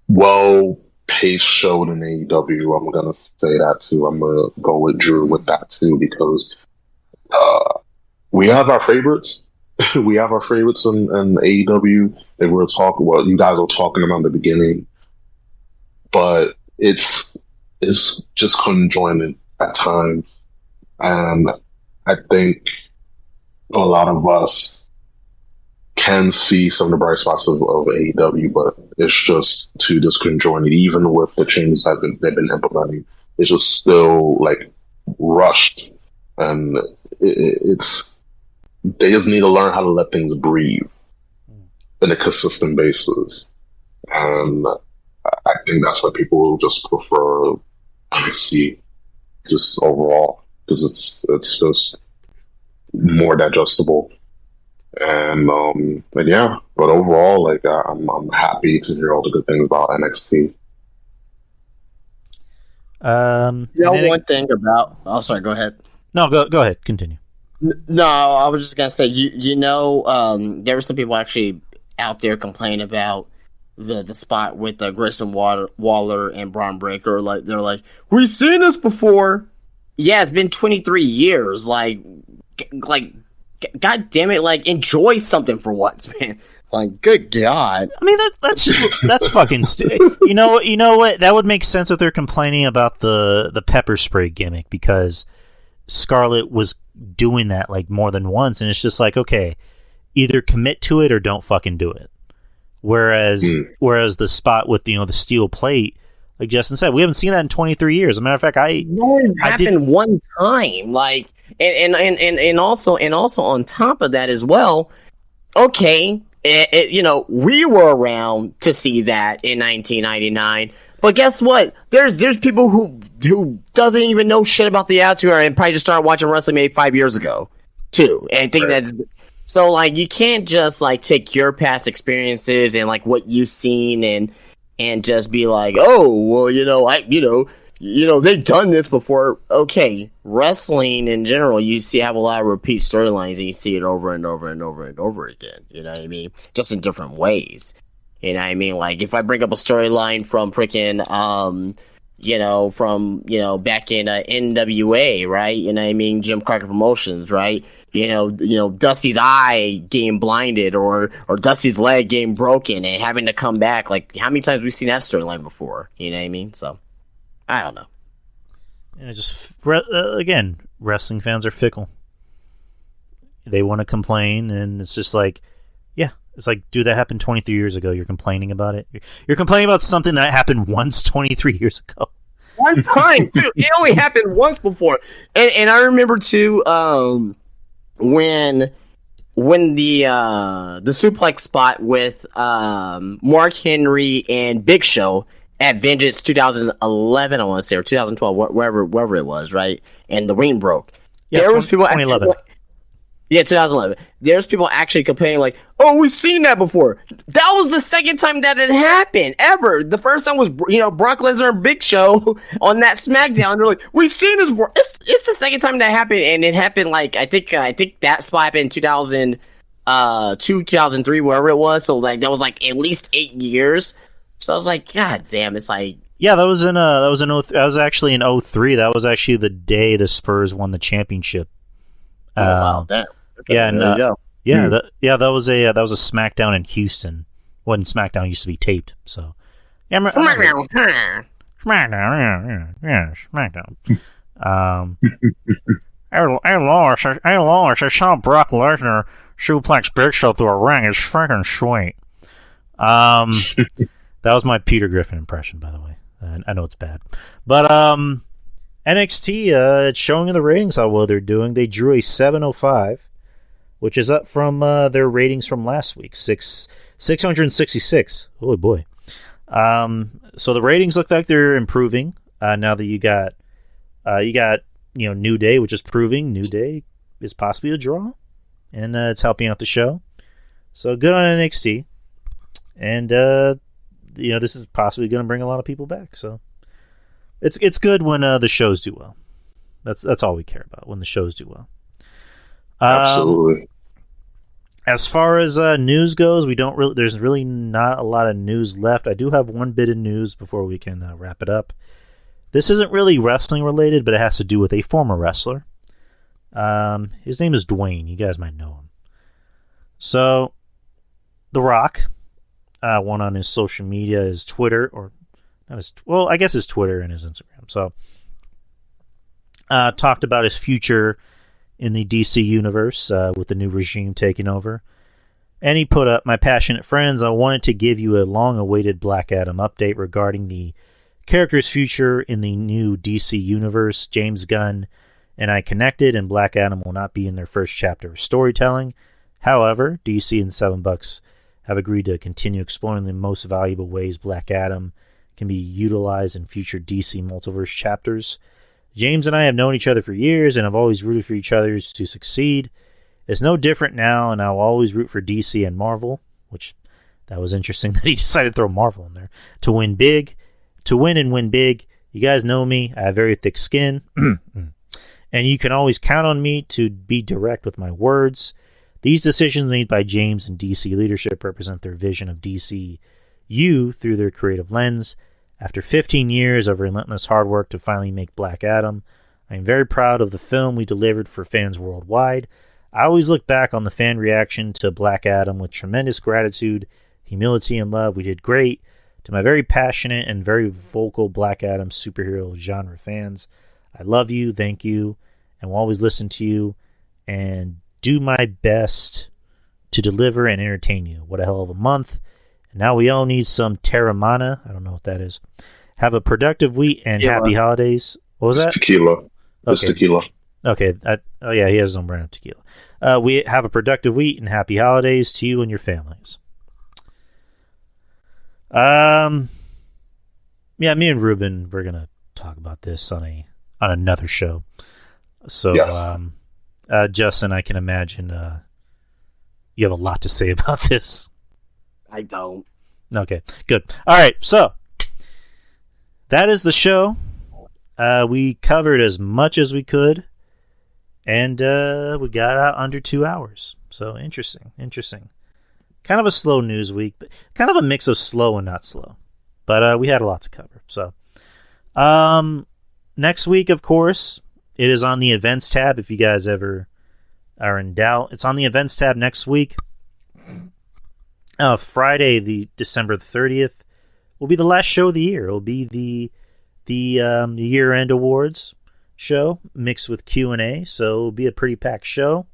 well-paced show than AEW. I'm gonna say that too. I'm gonna go with Drew with that too because we have our favorites. We have our favorites in AEW. They were talking. Well, you guys were talking about in the beginning, but it's just conjoined at times, and I think a lot of us can see some of the bright spots of AEW, but it's just too disconjointed. Even with the changes that they've been implementing, it's just still like rushed, and it's they just need to learn how to let things breathe on a consistent basis. And I think that's why people will just prefer NXT just overall because it's just more digestible. And yeah, but overall, like I'm happy to hear all the good things about NXT. One thing about. Oh, sorry. Go ahead. No, go ahead. Continue. No, I was just gonna say, there were some people actually out there complaining about the spot with Grayson Waller and Braun Breaker. Like, they're like, we've seen this before. Yeah, it's been 23 years. Like, God damn it! Like, enjoy something for once, man. Like, good God. I mean, that's fucking stupid. You know what? That would make sense if they're complaining about the pepper spray gimmick, because Scarlett was doing that like more than once, and it's just like, okay, either commit to it or don't fucking do it. Whereas the spot with the steel plate, like Justin said, we haven't seen that in 23 years. As a matter of fact, happened one time. Like, and also on top of that as well. Okay, we were around to see that in 1999. But guess what? There's people who doesn't even know shit about the Attitude Era and probably just started watching wrestling maybe 5 years ago, too. And think that's so, like, you can't just like take your past experiences and like what you've seen and just be like, oh, well, they've done this before. Okay, wrestling in general, you have a lot of repeat storylines, and you see it over and over and over and over again. You know what I mean? Just in different ways. You know what I mean? Like, if I bring up a storyline from freaking, back in NWA, right? You know what I mean? Jim Crockett Promotions, right? Dusty's eye getting blinded or Dusty's leg getting broken and having to come back. Like, how many times have we seen that storyline before? You know what I mean? So, I don't know. Yeah, again, wrestling fans are fickle. They want to complain, and it's just like, yeah. It's like, dude, that happened 23 years ago. You're complaining about it? You're complaining about something that happened once 23 years ago. One time, too. It only happened once before. And I remember, too, when the suplex spot with Mark Henry and Big Show at Vengeance 2011, I want to say, or 2012, wherever it was, right? And the ring broke. Yeah, there was people 2011. Yeah, 2011. There's people actually complaining like, oh, we've seen that before. That was the second time that it happened, ever. The first time was, Brock Lesnar and Big Show on that SmackDown. They're like, we've seen this before. It's the second time that happened, and it happened like, I think that spot happened in 2002, 2003, wherever it was. So like, that was like at least 8 years. So I was like, God damn, it's like. Yeah, that was actually in 03. That was actually the day the Spurs won the championship. Oh, wow, damn. Okay, yeah, and there you go. that was a SmackDown in Houston. When SmackDown used to be taped, so yeah, SmackDown. Hey, Lois, I saw Brock Lesnar suplex Big Show through a ring. It's freaking sweet. That was my Peter Griffin impression, by the way. I know it's bad, but NXT, it's showing in the ratings how well they're doing. They drew a 705, which is up from their ratings from last week, 666. Oh boy! So the ratings look like they're improving now that you got New Day, which is proving New Day is possibly a draw, and it's helping out the show. So good on NXT, and this is possibly going to bring a lot of people back. So. It's good when the shows do well. That's all we care about, when the shows do well. Absolutely. As far as news goes, there's really not a lot of news left. I do have one bit of news before we can wrap it up. This isn't really wrestling related, but it has to do with a former wrestler. His name is Dwayne. You guys might know him. So, The Rock went on his social media, his Twitter, I guess his Twitter and his Instagram. So, talked about his future in the DC universe with the new regime taking over. And he put up, "My passionate friends, I wanted to give you a long-awaited Black Adam update regarding the character's future in the new DC universe. James Gunn and I connected, and Black Adam will not be in their first chapter of storytelling. However, DC and $7 have agreed to continue exploring the most valuable ways Black Adam can be utilized in future DC multiverse chapters. James and I have known each other for years and have always rooted for each other to succeed. It's no different now, and I'll always root for DC and Marvel," which that was interesting that he decided to throw Marvel in there, "to win big. To win and win big. You guys know me. I have very thick skin. And you can always count on me to be direct with my words. These decisions made by James and DC leadership represent their vision of DCU through their creative lens. After 15 years of relentless hard work to finally make Black Adam, I am very proud of the film we delivered for fans worldwide. I always look back on the fan reaction to Black Adam with tremendous gratitude, humility, and love. We did great. To my very passionate and very vocal Black Adam superhero genre fans, I love you, thank you, and will always listen to you and do my best to deliver and entertain you. What a hell of a month. And now we all need some Terramana. I don't know what that is. Have a productive week and happy holidays. What was that? Tequila. It's tequila. Okay. Oh, yeah, he has his own brand of tequila. We have a productive week and happy holidays to you and your families. Yeah, me and Ruben, we're going to talk about this on another show. So, Justin, I can imagine you have a lot to say about this. I don't. Okay, good. All right, so that is the show. We covered as much as we could, and we got out under 2 hours. So interesting. Kind of a slow news week, but kind of a mix of slow and not slow. But we had a lot to cover. So next week, of course, it is on the events tab. If you guys ever are in doubt, it's on the events tab next week. Friday, the December 30th, will be the last show of the year. It'll be the year-end awards show mixed with Q&A, so it'll be a pretty packed show.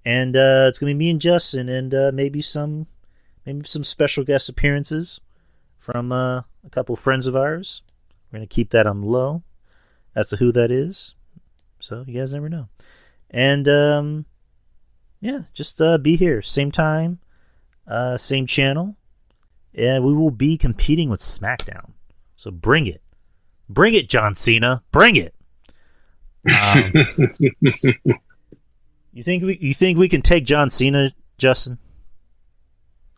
And it's gonna be me and Justin, and maybe some special guest appearances from a couple friends of ours. We're gonna keep that on the low as to who that is, so you guys never know. And just be here, same time. Same channel, and we will be competing with SmackDown. So bring it, John Cena, bring it. You think we can take John Cena, Justin?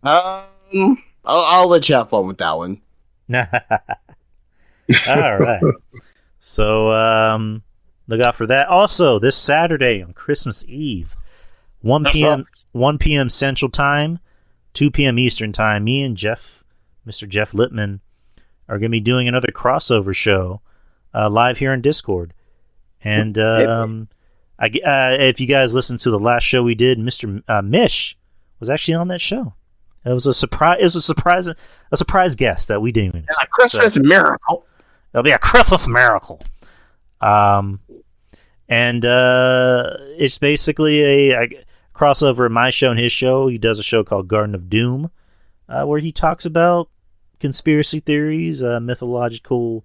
I'll let you have fun with that one. All right. So look out for that. Also, this Saturday on Christmas Eve, 1 p.m. Central Time. 2 p.m. Eastern Time, me and Mr. Jeff Lippman, are going to be doing another crossover show live here on Discord. And if you guys listened to the last show we did, Mr. Mish was actually on that show. It was a surprise. It was a surprise guest that we didn't even expect. A Christmas miracle. It'll be a Christmas miracle. And it's basically a crossover in my show and his show. He does a show called Garden of Doom, where he talks about conspiracy theories, mythological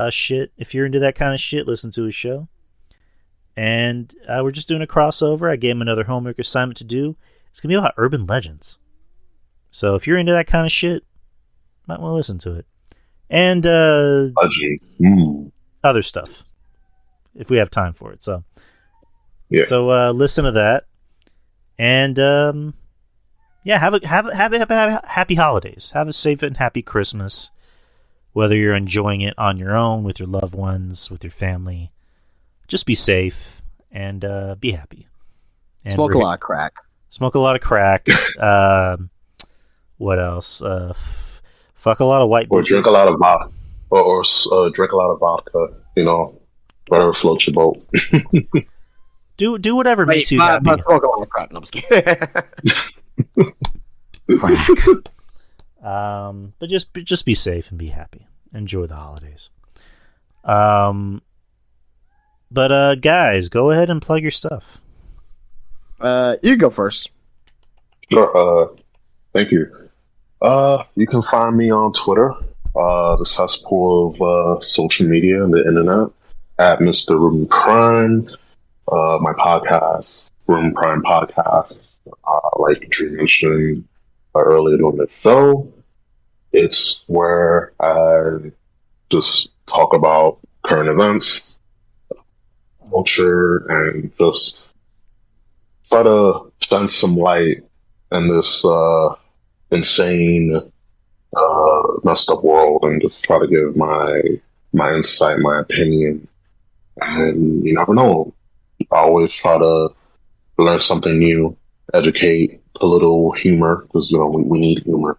shit. If you're into that kind of shit, listen to his show. And we're just doing a crossover. I gave him another homework assignment to do. It's going to be about urban legends. So if you're into that kind of shit, might want to listen to it. And other stuff, if we have time for it. So, listen to that. And have happy holidays. Have a safe and happy Christmas. Whether you're enjoying it on your own, with your loved ones, with your family, just be safe and be happy. And smoke a lot of crack. Smoke a lot of crack. What else? Fuck a lot of white. Or drink a lot of vodka. Or drink a lot of vodka. You know, whatever floats your boat. Do whatever makes you happy. But smoke a lot of crack. No, I'm just kidding. Crack. But just be safe and be happy. Enjoy the holidays. But guys, go ahead and plug your stuff. You go first. Sure. Thank you. You can find me on Twitter, the cesspool of social media and the internet, at Mr. Ruben Prime. My podcast, Ruben Prime Podcast, like Drew mentioned earlier during the show. It's where I just talk about current events, culture, and just try to shine some light in this insane, messed up world, and just try to give my insight, my opinion, and you never know. I always try to learn something new, educate, a little humor, because we need humor.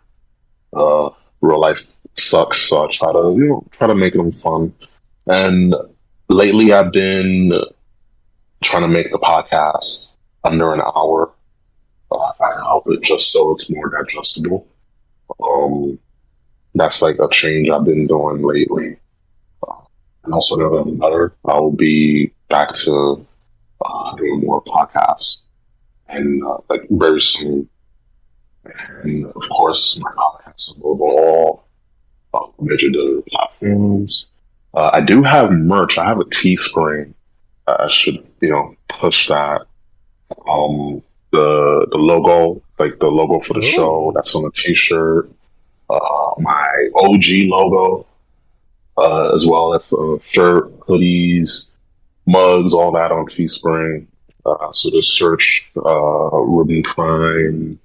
Real life sucks, so I try to make them fun. And lately, I've been trying to make the podcast under an hour. I help it just so it's more digestible. That's like a change I've been doing lately. And also, now that I'm better, I will be back to doing more podcasts, and like very soon. And of course, my podcast will go all major digital platforms. I do have merch. I have a Teespring. I should, push that. The logo, like the logo for the show, that's on a T-shirt. My OG logo, as well as shirt, hoodies, mugs, all that on Teespring. So just search Ruben Prime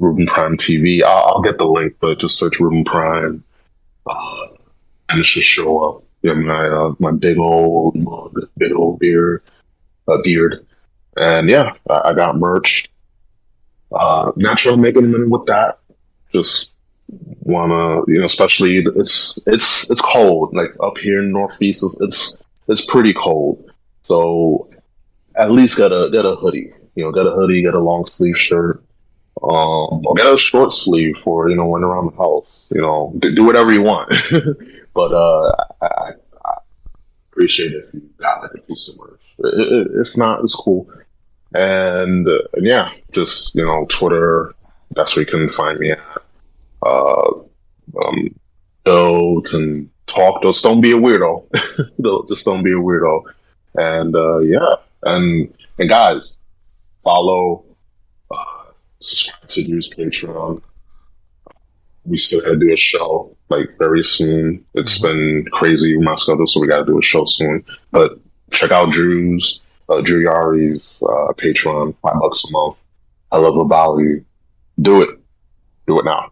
TV. I'll get the link, but just search Ruben Prime, and it should show up. Yeah, my big old mug, big old beard, and yeah, I got merch. Not trying to make any money with that. Just wanna, especially it's cold. Like up here in Northeast, it's pretty cold. So at least get a hoodie. Get a hoodie, get a long sleeve shirt. Or get a short sleeve for when around the house. Do whatever you want. But I appreciate it if you got like a piece of merch. If not, it's cool. And yeah, just Twitter. That's where you can find me at. So can talk. Just don't be a weirdo. Just don't be a weirdo. And yeah, and guys, follow, subscribe to Drew's Patreon. We still got to do a show like very soon. It's been crazy with my schedule, so we got to do a show soon. But check out Drew Yari's Patreon, $5 a month. I love the value. Do it now.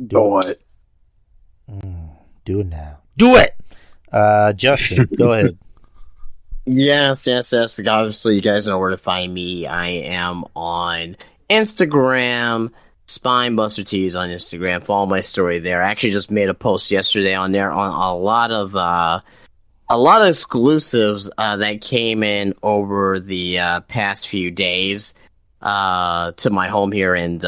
Do it. Do it now. Do it. Justin, go ahead. Yes. Obviously, you guys know where to find me. I am on Instagram, SpinebusterTees on Instagram. Follow my story there. I actually just made a post yesterday on there on a lot of exclusives that came in over the past few days to my home here, and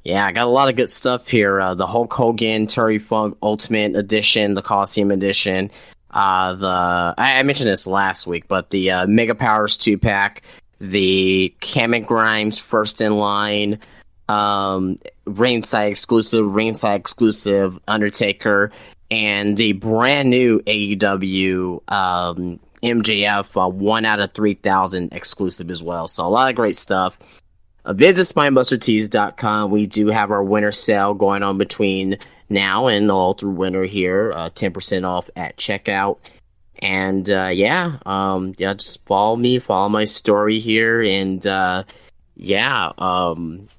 yeah, I got a lot of good stuff here. The Hulk Hogan Terry Funk Ultimate Edition, the Coliseum Edition. I mentioned this last week, but the Mega Powers 2-pack, the Cameron Grimes First in Line, ringside exclusive Undertaker, and the brand new AEW MJF 1 out of 3,000 exclusive as well. So a lot of great stuff. Visit SpinebusterTees.com. We do have our winter sale going on between now and all through winter here. 10% off at checkout. And yeah, just follow me, follow my story here. And yeah,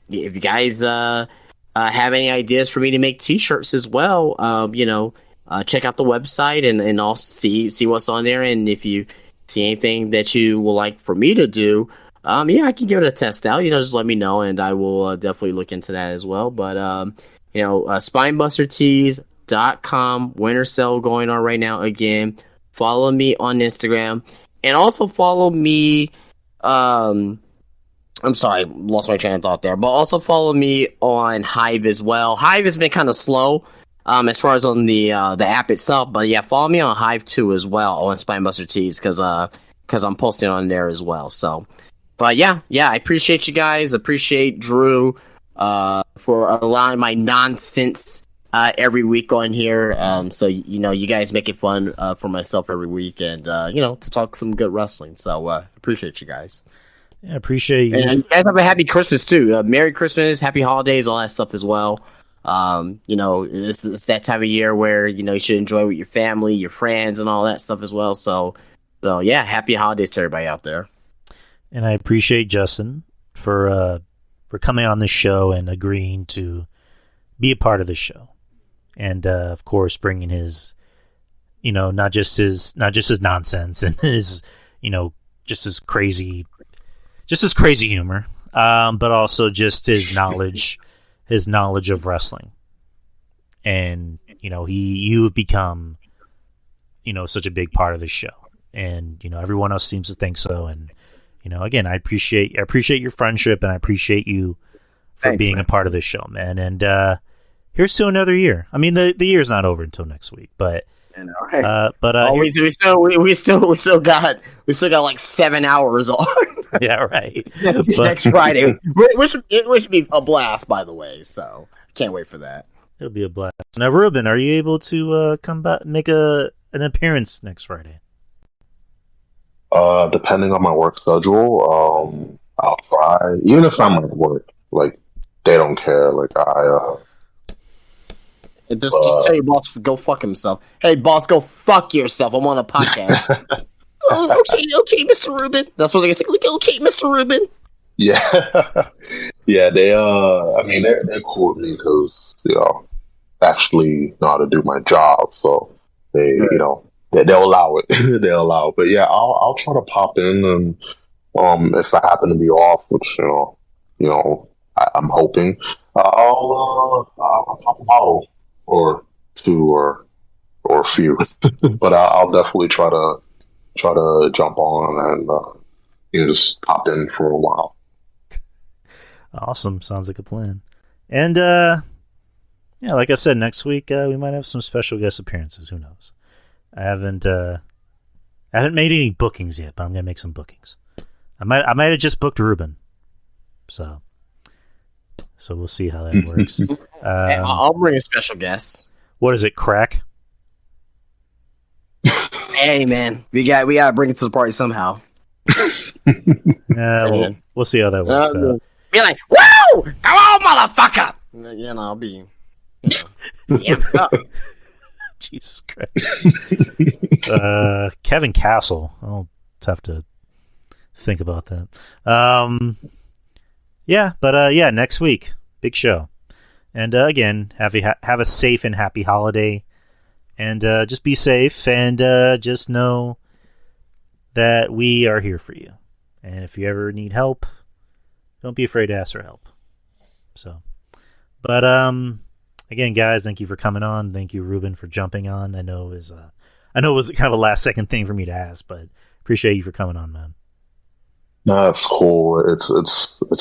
if you guys have any ideas for me to make t-shirts as well, check out the website and also see what's on there. And if you see anything that you would like for me to do, yeah, I can give it a test out. Just let me know, and I will definitely look into that as well. But SpinebusterTees.com, winter sale going on right now. Again, follow me on Instagram, and also follow me. I'm sorry, lost my train of thought there. But also follow me on Hive as well. Hive has been kind of slow as far as on the app itself, but yeah, follow me on Hive too as well on Spinebuster Tees because I'm posting on there as well. So. But yeah, I appreciate you guys. Appreciate Drew for allowing my nonsense every week on here. So you guys make it fun for myself every week, and to talk some good wrestling. So appreciate you guys. Yeah, appreciate you. And you guys have a happy Christmas too. Merry Christmas, happy holidays, all that stuff as well. It's that time of year where you should enjoy with your family, your friends, and all that stuff as well. So yeah, happy holidays to everybody out there. And I appreciate Justin for coming on this show and agreeing to be a part of the show, and of course bringing his not just his nonsense and his, just his crazy humor, but also just his knowledge of wrestling. And, you have become, such a big part of the show. And, everyone else seems to think so. And, again, I appreciate your friendship, and I appreciate you for being a part of this show, man. And here's to another year. I mean, the year's not over until next week, but we still got like 7 hours on. Yeah, right. Next Friday, which should be a blast, by the way. So can't wait for that. It'll be a blast. Now, Ruben, are you able to come back, make an appearance next Friday? Depending on my work schedule, I'll try. Even if I'm at work, like, they don't care. Like, just tell your boss to go fuck himself. Hey, boss, go fuck yourself. I'm on a podcast. Okay, Mr. Ruben. That's what they say. Like, okay, Mr. Ruben. Yeah, yeah. They're cool with me because actually know how to do my job. So they'll allow it. They'll allow it. But yeah, I'll try to pop in, and if I happen to be off, which I'm hoping, I'll pop a bottle or two or a few. But I'll definitely try to jump on and just pop in for a while. Awesome. Sounds like a plan. And like I said, next week we might have some special guest appearances. Who knows? I haven't made any bookings yet, but I'm gonna make some bookings. I might have just booked Ruben, so we'll see how that works. I'll bring a special guest. What is it? Crack? Hey man, we gotta bring it to the party somehow. We'll see how that works. Be like, woo! Come on, motherfucker! I'll be. Jesus Christ. Kevin Castle. I'll have to think about that. Next week, big show. And again, have a safe and happy holiday. And just be safe, and just know that we are here for you. And if you ever need help, don't be afraid to ask for help. So, but again, guys, thank you for coming on. Thank you, Ruben, for jumping on. I know it was kind of a last second thing for me to ask, but appreciate you for coming on, man. No, that's cool. It's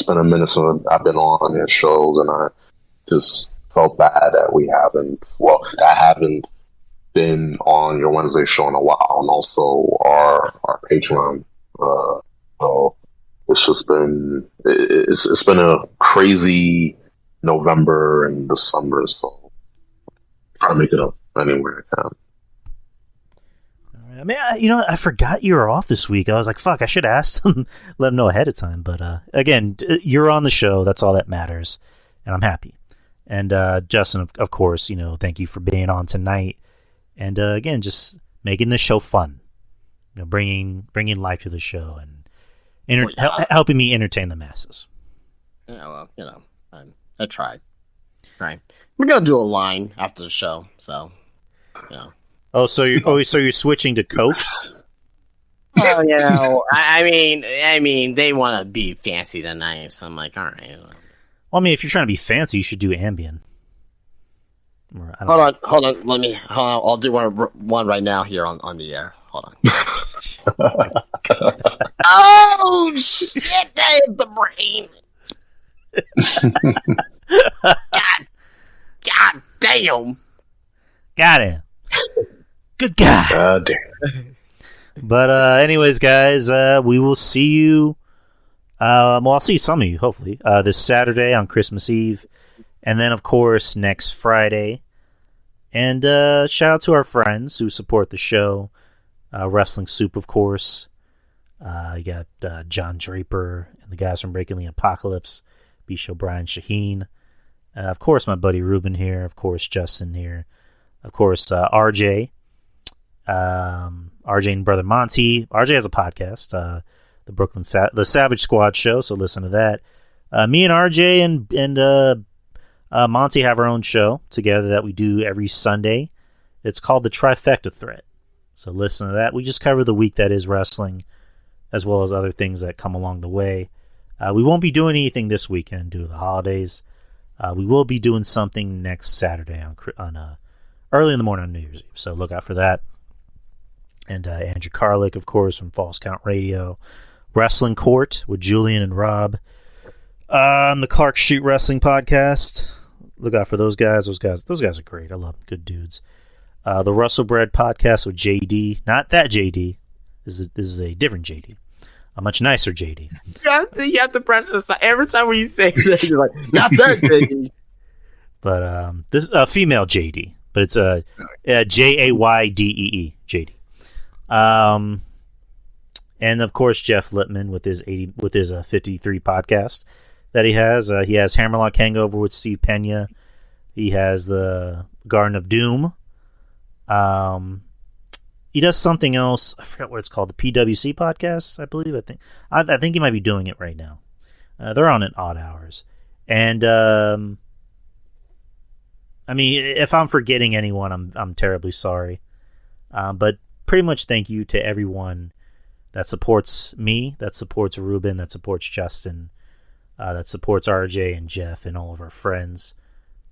been a minute since I've been on your shows, and I just felt bad that I haven't been on your Wednesday show in a while, and also our Patreon. So it's just been it's been a crazy November and December, so try to make it up anywhere I can. I mean, I forgot you were off this week. I was like, fuck, I should have asked him, let him know ahead of time. But again, you're on the show. That's all that matters, and I'm happy. And Justin, of course, thank you for being on tonight. And again, just making the show fun, bringing life to the show and helping me entertain the masses. I tried. Right, we're gonna do a line after the show, so. Oh, so you're switching to Coke? Oh, I mean, they want to be fancy tonight, so I'm like, all right. Well, I mean, if you're trying to be fancy, you should do Ambien. Hold on. Let me. Hold on. I'll do one right now here on the air. Hold on. Oh shit! That hit the brain. God damn. Got it. Good guy. God damn. But anyways, guys, we will see you. I'll see some of you hopefully this Saturday on Christmas Eve. And then, of course, next Friday. And shout out to our friends who support the show. Wrestling Soup, of course. You got John Draper and the guys from Breaking the Apocalypse. Bisho Brian Shaheen. Of course, my buddy Ruben here. Of course, Justin here. Of course, RJ. RJ and Brother Monty. RJ has a podcast. The Savage Squad show, so listen to that. Me and RJ and Monty have our own show together that we do every Sunday. It's called the Trifecta Threat. So listen to that. We just cover the week that is wrestling, as well as other things that come along the way. We won't be doing anything this weekend due to the holidays. We will be doing something next Saturday on early in the morning on New Year's Eve. So look out for that. And Andrew Carlick, of course, from False Count Radio. Wrestling Court with Julian and Rob on the Clark Street Wrestling Podcast. Look out for those guys. Those guys are great. I love them. Good dudes. The Russell Bread Podcast with JD. Not that JD. This is a different JD. A much nicer JD. You have to press this every time when you say that. You're like, not that JD. But this is a female JD. But it's a JAYDEE JD. And of course Jeff Littman with his 53 podcast that he has. He has Hammerlock Hangover with Steve Pena. He has the Garden of Doom. He does something else. I forgot what it's called. The PWC podcast, I believe. I think he might be doing it right now. They're on at odd hours. And I mean, if I'm forgetting anyone, I'm terribly sorry. But pretty much thank you to everyone that supports me, that supports Ruben, that supports Justin, that supports RJ and Jeff and all of our friends.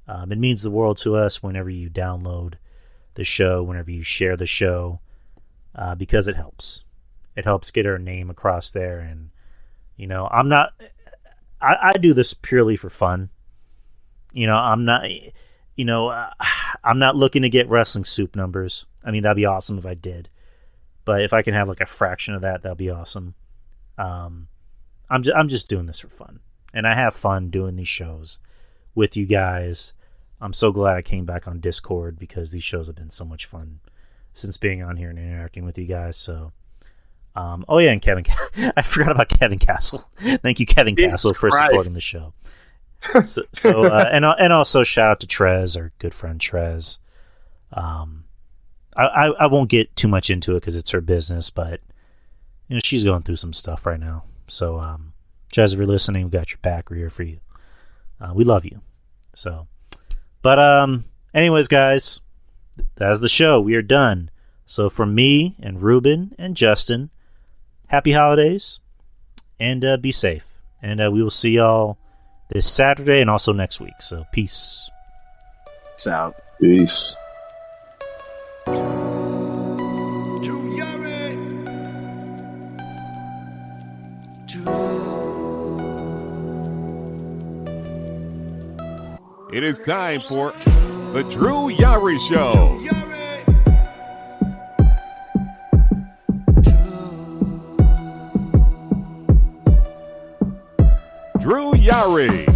It means the world to us whenever you download the show, whenever you share the show, because it helps. It helps get our name across there. And, you know, I do this purely for fun. You know, I'm not looking to get wrestling soup numbers. I mean, that'd be awesome if I did. But if I can have like a fraction of that, that'd be awesome. I'm just doing this for fun. And I have fun doing these shows with you guys. I'm so glad I came back on Discord because these shows have been so much fun since being on here and interacting with you guys. So, oh yeah, and Kevin, I forgot about Kevin Castle. Thank you, Kevin Castle, for supporting the show. And also shout out to Trez, our good friend Trez. I won't get too much into it because it's her business, but you know she's going through some stuff right now. So, Trez, if you're listening, we got your back. We're here for you. We love you. So, but anyways, guys, that's the show. We are done. So, from me and Ruben and Justin, happy holidays and be safe. And we will see y'all this Saturday and also next week. So, peace. Peace out. Peace. It is time for the Drew Yari Show. Drew Yari.